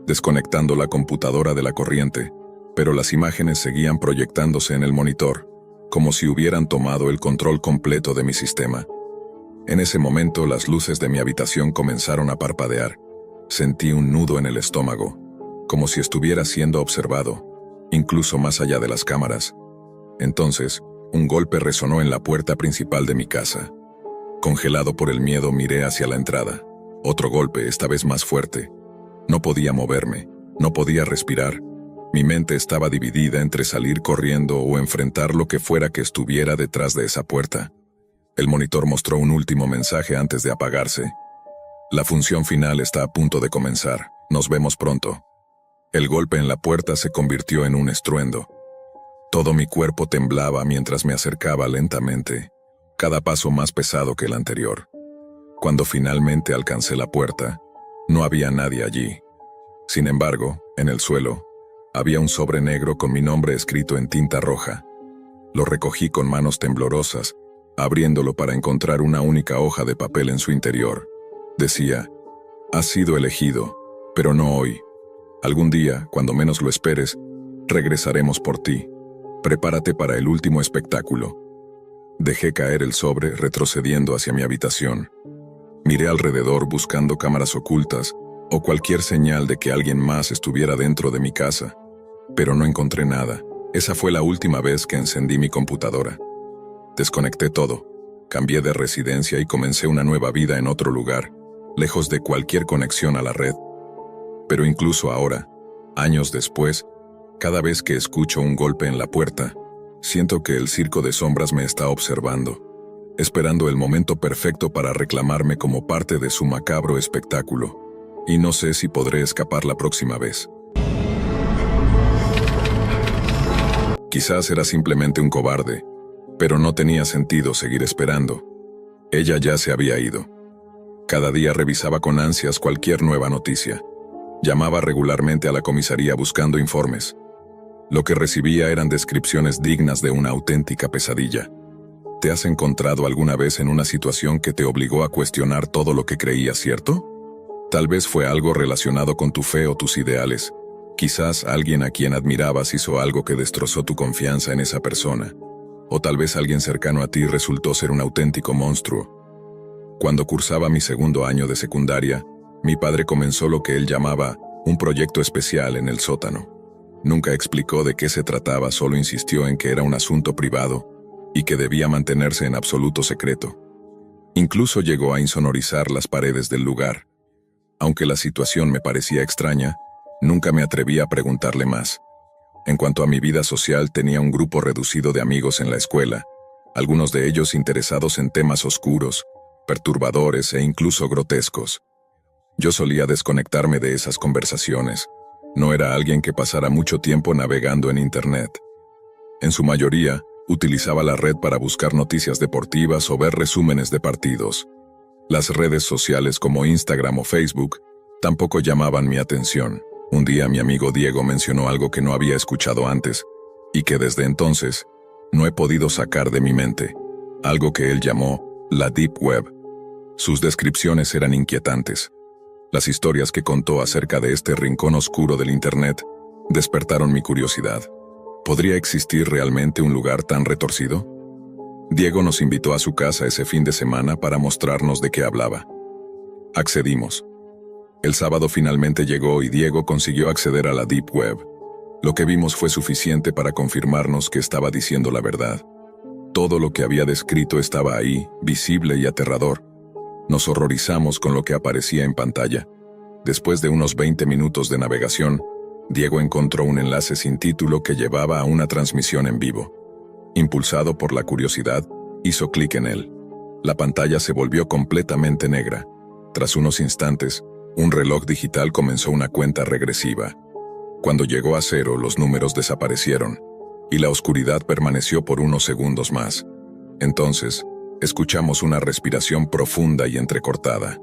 desconectando la computadora de la corriente, pero las imágenes seguían proyectándose en el monitor, como si hubieran tomado el control completo de mi sistema. En ese momento las luces de mi habitación comenzaron a parpadear. Sentí un nudo en el estómago, como si estuviera siendo observado, incluso más allá de las cámaras. Entonces, un golpe resonó en la puerta principal de mi casa. Congelado por el miedo, miré hacia la entrada. Otro golpe, esta vez más fuerte. No podía moverme, no podía respirar. Mi mente estaba dividida entre salir corriendo o enfrentar lo que fuera que estuviera detrás de esa puerta. El monitor mostró un último mensaje antes de apagarse. La función final está a punto de comenzar. Nos vemos pronto. El golpe en la puerta se convirtió en un estruendo. Todo mi cuerpo temblaba mientras me acercaba lentamente, cada paso más pesado que el anterior. Cuando finalmente alcancé la puerta, no había nadie allí. Sin embargo, en el suelo, había un sobre negro con mi nombre escrito en tinta roja. Lo recogí con manos temblorosas, abriéndolo para encontrar una única hoja de papel en su interior. Decía, has sido elegido, pero no hoy. Algún día, cuando menos lo esperes, regresaremos por ti. Prepárate para el último espectáculo. Dejé caer el sobre, retrocediendo hacia mi habitación. Miré alrededor buscando cámaras ocultas o cualquier señal de que alguien más estuviera dentro de mi casa, pero no encontré nada. Esa fue la última vez que encendí mi computadora. Desconecté todo, cambié de residencia y comencé una nueva vida en otro lugar, lejos de cualquier conexión a la red. Pero incluso ahora, años después, cada vez que escucho un golpe en la puerta, siento que el circo de sombras me está observando, esperando el momento perfecto para reclamarme como parte de su macabro espectáculo, y no sé si podré escapar la próxima vez. Quizás era simplemente un cobarde, pero no tenía sentido seguir esperando. Ella ya se había ido. Cada día revisaba con ansias cualquier nueva noticia. Llamaba regularmente a la comisaría buscando informes. Lo que recibía eran descripciones dignas de una auténtica pesadilla. ¿Te has encontrado alguna vez en una situación que te obligó a cuestionar todo lo que creías cierto? Tal vez fue algo relacionado con tu fe o tus ideales. Quizás alguien a quien admirabas hizo algo que destrozó tu confianza en esa persona. O tal vez alguien cercano a ti resultó ser un auténtico monstruo. Cuando cursaba mi segundo año de secundaria, mi padre comenzó lo que él llamaba un proyecto especial en el sótano. Nunca explicó de qué se trataba, solo insistió en que era un asunto privado y que debía mantenerse en absoluto secreto. Incluso llegó a insonorizar las paredes del lugar. Aunque la situación me parecía extraña, nunca me atreví a preguntarle más. En cuanto a mi vida social, tenía un grupo reducido de amigos en la escuela, algunos de ellos interesados en temas oscuros, perturbadores e incluso grotescos. Yo solía desconectarme de esas conversaciones. No era alguien que pasara mucho tiempo navegando en Internet. En su mayoría, utilizaba la red para buscar noticias deportivas o ver resúmenes de partidos. Las redes sociales como Instagram o Facebook tampoco llamaban mi atención. Un día mi amigo Diego mencionó algo que no había escuchado antes y que desde entonces no he podido sacar de mi mente. Algo que él llamó la Deep Web. Sus descripciones eran inquietantes. Las historias que contó acerca de este rincón oscuro del Internet despertaron mi curiosidad. ¿Podría existir realmente un lugar tan retorcido? Diego nos invitó a su casa ese fin de semana para mostrarnos de qué hablaba. Accedimos. El sábado finalmente llegó y Diego consiguió acceder a la Deep Web. Lo que vimos fue suficiente para confirmarnos que estaba diciendo la verdad. Todo lo que había descrito estaba ahí, visible y aterrador. Nos horrorizamos con lo que aparecía en pantalla. Después de unos 20 minutos de navegación, Diego encontró un enlace sin título que llevaba a una transmisión en vivo. Impulsado por la curiosidad, hizo clic en él. La pantalla se volvió completamente negra. Tras unos instantes, un reloj digital comenzó una cuenta regresiva. Cuando llegó a 0, los números desaparecieron, y la oscuridad permaneció por unos segundos más. Entonces, escuchamos una respiración profunda y entrecortada.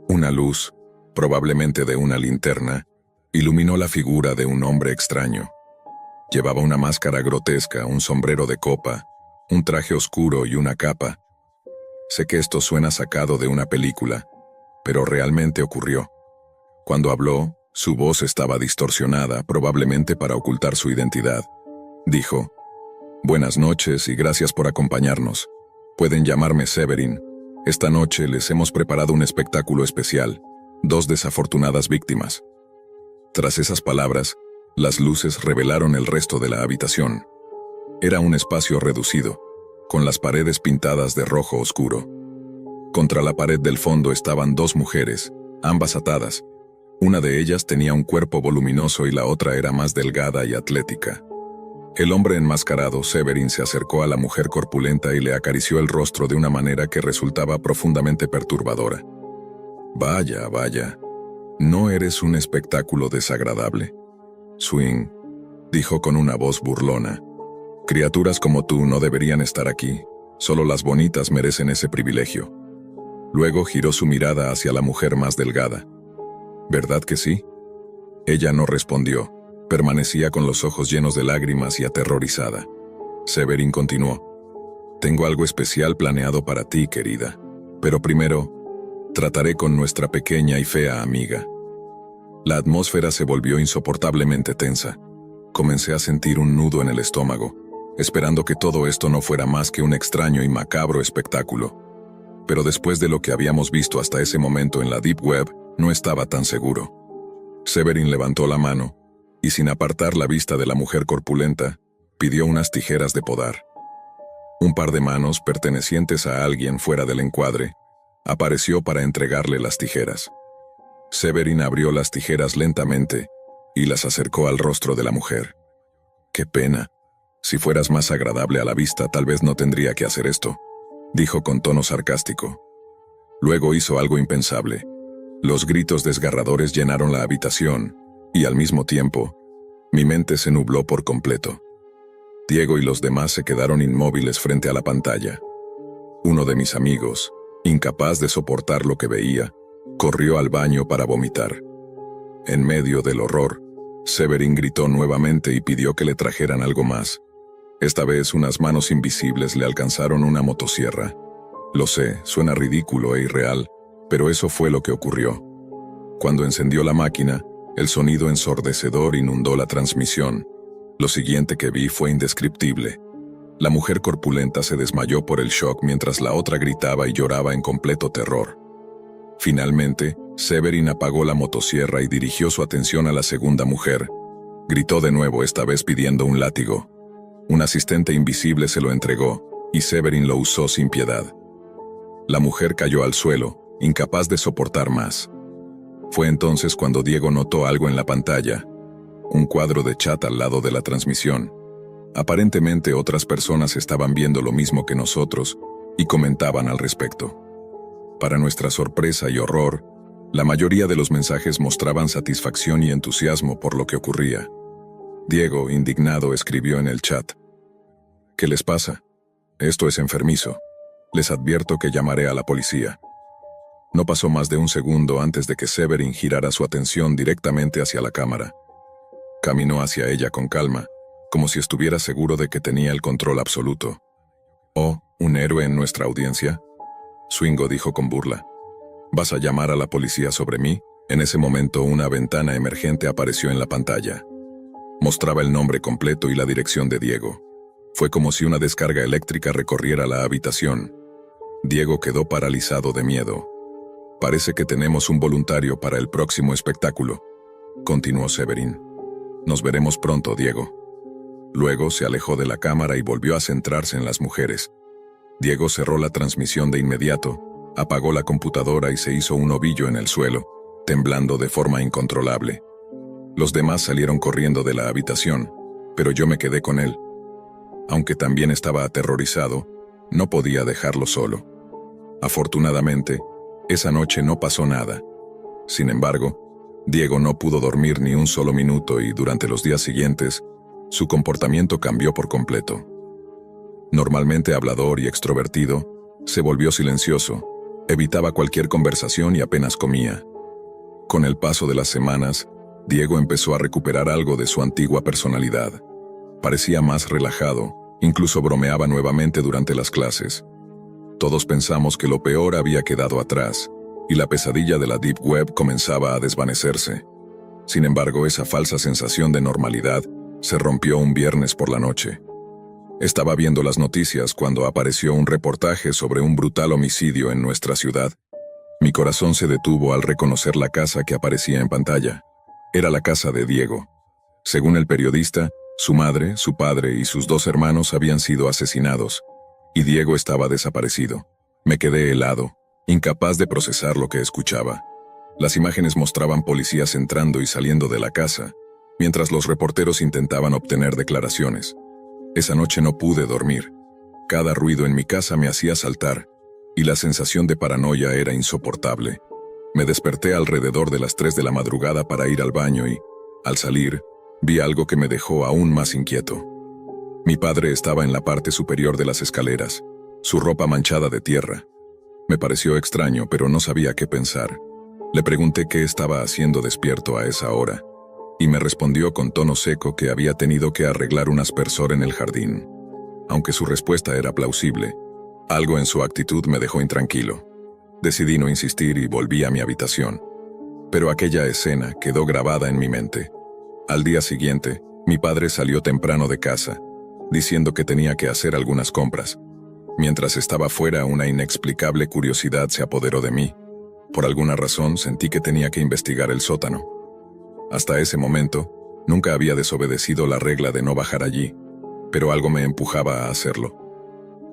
Una luz, probablemente de una linterna, iluminó la figura de un hombre extraño. Llevaba una máscara grotesca, un sombrero de copa, un traje oscuro y una capa. Sé que esto suena sacado de una película, pero realmente ocurrió. Cuando habló, su voz estaba distorsionada, probablemente para ocultar su identidad. Dijo: «Buenas noches y gracias por acompañarnos. Pueden llamarme Severin. Esta noche les hemos preparado un espectáculo especial. 2 desafortunadas víctimas». Tras esas palabras, las luces revelaron el resto de la habitación. Era un espacio reducido, con las paredes pintadas de rojo oscuro. Contra la pared del fondo estaban 2 mujeres, ambas atadas. Una de ellas tenía un cuerpo voluminoso y la otra era más delgada y atlética. El hombre enmascarado, Severin, se acercó a la mujer corpulenta y le acarició el rostro de una manera que resultaba profundamente perturbadora. «Vaya, vaya. No eres un espectáculo desagradable. Swing», dijo con una voz burlona. «Criaturas como tú no deberían estar aquí. Solo las bonitas merecen ese privilegio». Luego giró su mirada hacia la mujer más delgada. «¿Verdad que sí?». Ella no respondió. Permanecía con los ojos llenos de lágrimas y aterrorizada. Severin continuó: «Tengo algo especial planeado para ti, querida. Pero primero, trataré con nuestra pequeña y fea amiga». La atmósfera se volvió insoportablemente tensa. Comencé a sentir un nudo en el estómago, esperando que todo esto no fuera más que un extraño y macabro espectáculo. Pero después de lo que habíamos visto hasta ese momento en la Deep Web, no estaba tan seguro. Severin levantó la mano, y sin apartar la vista de la mujer corpulenta, pidió unas tijeras de podar. Un par de manos pertenecientes a alguien fuera del encuadre apareció para entregarle las tijeras. Severin abrió las tijeras lentamente y las acercó al rostro de la mujer. «Qué pena. Si fueras más agradable a la vista, tal vez no tendría que hacer esto», dijo con tono sarcástico. Luego hizo algo impensable. Los gritos desgarradores llenaron la habitación, y al mismo tiempo, mi mente se nubló por completo. Diego y los demás se quedaron inmóviles frente a la pantalla. Uno de mis amigos, incapaz de soportar lo que veía, corrió al baño para vomitar. En medio del horror, Severin gritó nuevamente y pidió que le trajeran algo más. Esta vez unas manos invisibles le alcanzaron una motosierra. Lo sé, suena ridículo e irreal, pero eso fue lo que ocurrió. Cuando encendió la máquina, el sonido ensordecedor inundó la transmisión. Lo siguiente que vi fue indescriptible. La mujer corpulenta se desmayó por el shock mientras la otra gritaba y lloraba en completo terror. Finalmente, Severin apagó la motosierra y dirigió su atención a la segunda mujer. Gritó de nuevo, esta vez pidiendo un látigo. Un asistente invisible se lo entregó, y Severin lo usó sin piedad. La mujer cayó al suelo, incapaz de soportar más. Fue entonces cuando Diego notó algo en la pantalla, un cuadro de chat al lado de la transmisión. Aparentemente otras personas estaban viendo lo mismo que nosotros y comentaban al respecto. Para nuestra sorpresa y horror, la mayoría de los mensajes mostraban satisfacción y entusiasmo por lo que ocurría. Diego, indignado, escribió en el chat: ¿Qué les pasa? Esto es enfermizo. Les advierto que llamaré a la policía. No pasó más de un segundo antes de que Severin girara su atención directamente hacia la cámara. Caminó hacia ella con calma, como si estuviera seguro de que tenía el control absoluto. «Oh, ¿un héroe en nuestra audiencia?», Swingo dijo con burla. «¿Vas a llamar a la policía sobre mí?». En ese momento una ventana emergente apareció en la pantalla. Mostraba el nombre completo y la dirección de Diego. Fue como si una descarga eléctrica recorriera la habitación. Diego quedó paralizado de miedo. «Parece que tenemos un voluntario para el próximo espectáculo», continuó Severin. «Nos veremos pronto, Diego». Luego se alejó de la cámara y volvió a centrarse en las mujeres. Diego cerró la transmisión de inmediato, apagó la computadora y se hizo un ovillo en el suelo, temblando de forma incontrolable. Los demás salieron corriendo de la habitación, pero yo me quedé con él. Aunque también estaba aterrorizado, no podía dejarlo solo. Afortunadamente, esa noche no pasó nada. Sin embargo, Diego no pudo dormir ni un solo minuto y durante los días siguientes, su comportamiento cambió por completo. Normalmente hablador y extrovertido, se volvió silencioso, evitaba cualquier conversación y apenas comía. Con el paso de las semanas, Diego empezó a recuperar algo de su antigua personalidad. Parecía más relajado, incluso bromeaba nuevamente durante las clases. Todos pensamos que lo peor había quedado atrás, y la pesadilla de la Deep Web comenzaba a desvanecerse. Sin embargo, esa falsa sensación de normalidad se rompió un viernes por la noche. Estaba viendo las noticias cuando apareció un reportaje sobre un brutal homicidio en nuestra ciudad. Mi corazón se detuvo al reconocer la casa que aparecía en pantalla. Era la casa de Diego. Según el periodista, su madre, su padre y sus 2 hermanos habían sido asesinados, y Diego estaba desaparecido. Me quedé helado, incapaz de procesar lo que escuchaba. Las imágenes mostraban policías entrando y saliendo de la casa, mientras los reporteros intentaban obtener declaraciones. Esa noche no pude dormir. Cada ruido en mi casa me hacía saltar, y la sensación de paranoia era insoportable. Me desperté alrededor de las 3 de la madrugada para ir al baño y, al salir, vi algo que me dejó aún más inquieto. Mi padre estaba en la parte superior de las escaleras, su ropa manchada de tierra. Me pareció extraño, pero no sabía qué pensar. Le pregunté qué estaba haciendo despierto a esa hora, y me respondió con tono seco que había tenido que arreglar un aspersor en el jardín. Aunque su respuesta era plausible, algo en su actitud me dejó intranquilo. Decidí no insistir y volví a mi habitación. Pero aquella escena quedó grabada en mi mente. Al día siguiente, mi padre salió temprano de casa, diciendo que tenía que hacer algunas compras. Mientras estaba fuera, una inexplicable curiosidad se apoderó de mí. Por alguna razón sentí que tenía que investigar el sótano. Hasta ese momento, nunca había desobedecido la regla de no bajar allí, pero algo me empujaba a hacerlo.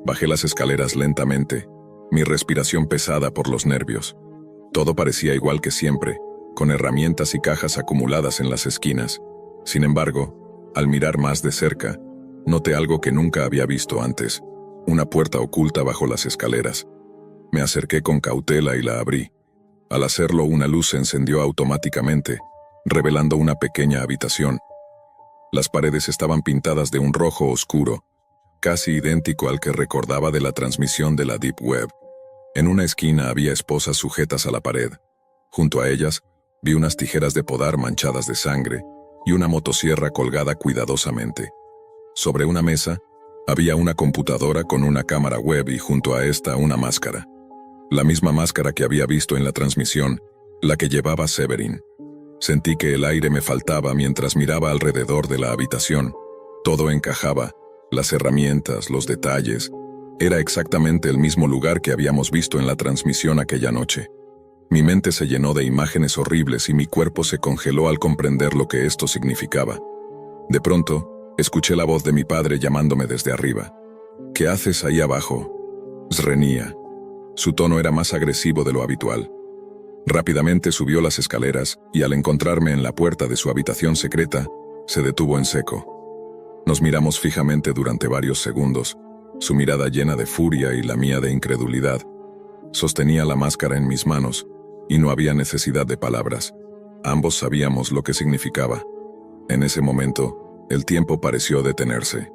Bajé las escaleras lentamente, mi respiración pesada por los nervios. Todo parecía igual que siempre, con herramientas y cajas acumuladas en las esquinas. Sin embargo, al mirar más de cerca, noté algo que nunca había visto antes, una puerta oculta bajo las escaleras. Me acerqué con cautela y la abrí. Al hacerlo, una luz se encendió automáticamente, revelando una pequeña habitación. Las paredes estaban pintadas de un rojo oscuro, casi idéntico al que recordaba de la transmisión de la Deep Web. En una esquina había esposas sujetas a la pared. Junto a ellas, vi unas tijeras de podar manchadas de sangre y una motosierra colgada cuidadosamente. Sobre una mesa, había una computadora con una cámara web y junto a esta una máscara. La misma máscara que había visto en la transmisión, la que llevaba Severin. Sentí que el aire me faltaba mientras miraba alrededor de la habitación. Todo encajaba, las herramientas, los detalles. Era exactamente el mismo lugar que habíamos visto en la transmisión aquella noche. Mi mente se llenó de imágenes horribles y mi cuerpo se congeló al comprender lo que esto significaba. De pronto, escuché la voz de mi padre llamándome desde arriba. «¿Qué haces ahí abajo?» Reñía. Su tono era más agresivo de lo habitual. Rápidamente subió las escaleras y al encontrarme en la puerta de su habitación secreta, se detuvo en seco. Nos miramos fijamente durante varios segundos, su mirada llena de furia y la mía de incredulidad. Sostenía la máscara en mis manos, y no había necesidad de palabras. Ambos sabíamos lo que significaba. En ese momento, el tiempo pareció detenerse.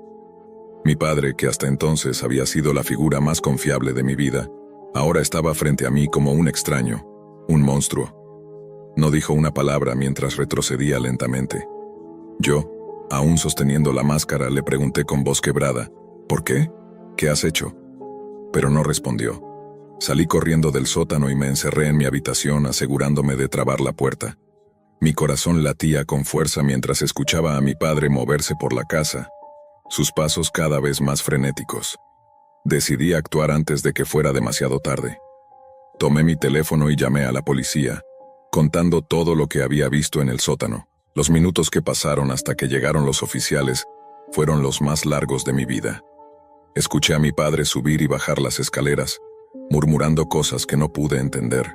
Mi padre, que hasta entonces había sido la figura más confiable de mi vida, ahora estaba frente a mí como un extraño, un monstruo. No dijo una palabra mientras retrocedía lentamente. Yo, aún sosteniendo la máscara, le pregunté con voz quebrada, ¿por qué? ¿Qué has hecho? Pero no respondió. Salí corriendo del sótano y me encerré en mi habitación asegurándome de trabar la puerta. Mi corazón latía con fuerza mientras escuchaba a mi padre moverse por la casa, sus pasos cada vez más frenéticos. Decidí actuar antes de que fuera demasiado tarde. Tomé mi teléfono y llamé a la policía, contando todo lo que había visto en el sótano. Los minutos que pasaron hasta que llegaron los oficiales fueron los más largos de mi vida. Escuché a mi padre subir y bajar las escaleras, murmurando cosas que no pude entender.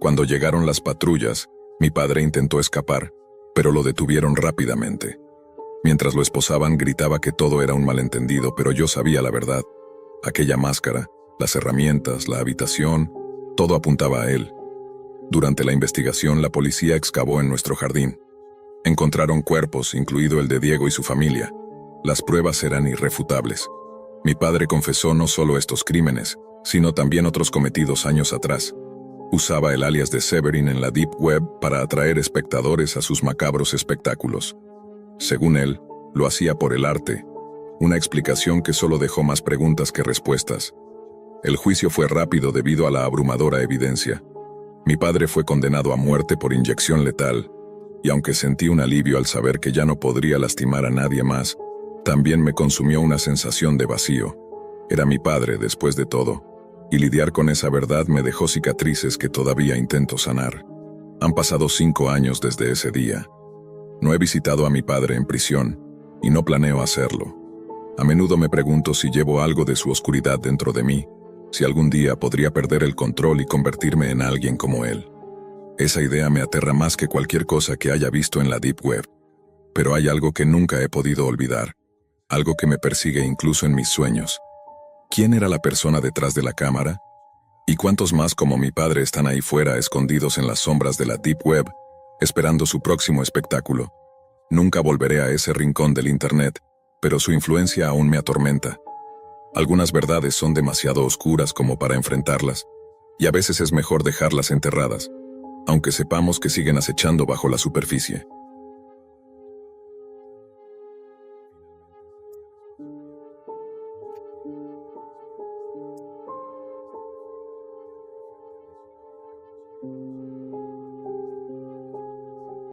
Cuando llegaron las patrullas, mi padre intentó escapar, pero lo detuvieron rápidamente. Mientras lo esposaban, gritaba que todo era un malentendido, pero yo sabía la verdad. Aquella máscara, las herramientas, la habitación, todo apuntaba a él. Durante la investigación, la policía excavó en nuestro jardín. Encontraron cuerpos, incluido el de Diego y su familia. Las pruebas eran irrefutables. Mi padre confesó no solo estos crímenes, sino también otros cometidos años atrás. Usaba el alias de Severin en la Deep Web para atraer espectadores a sus macabros espectáculos. Según él, lo hacía por el arte, una explicación que solo dejó más preguntas que respuestas. El juicio fue rápido debido a la abrumadora evidencia. Mi padre fue condenado a muerte por inyección letal, y aunque sentí un alivio al saber que ya no podría lastimar a nadie más, también me consumió una sensación de vacío. Era mi padre, después de todo, y lidiar con esa verdad me dejó cicatrices que todavía intento sanar. Han pasado 5 años desde ese día. No he visitado a mi padre en prisión, y no planeo hacerlo. A menudo me pregunto si llevo algo de su oscuridad dentro de mí, si algún día podría perder el control y convertirme en alguien como él. Esa idea me aterra más que cualquier cosa que haya visto en la Deep Web. Pero hay algo que nunca he podido olvidar, algo que me persigue incluso en mis sueños. ¿Quién era la persona detrás de la cámara? ¿Y cuántos más como mi padre están ahí fuera, escondidos en las sombras de la Deep Web, esperando su próximo espectáculo? Nunca volveré a ese rincón del Internet, pero su influencia aún me atormenta. Algunas verdades son demasiado oscuras como para enfrentarlas, y a veces es mejor dejarlas enterradas, aunque sepamos que siguen acechando bajo la superficie.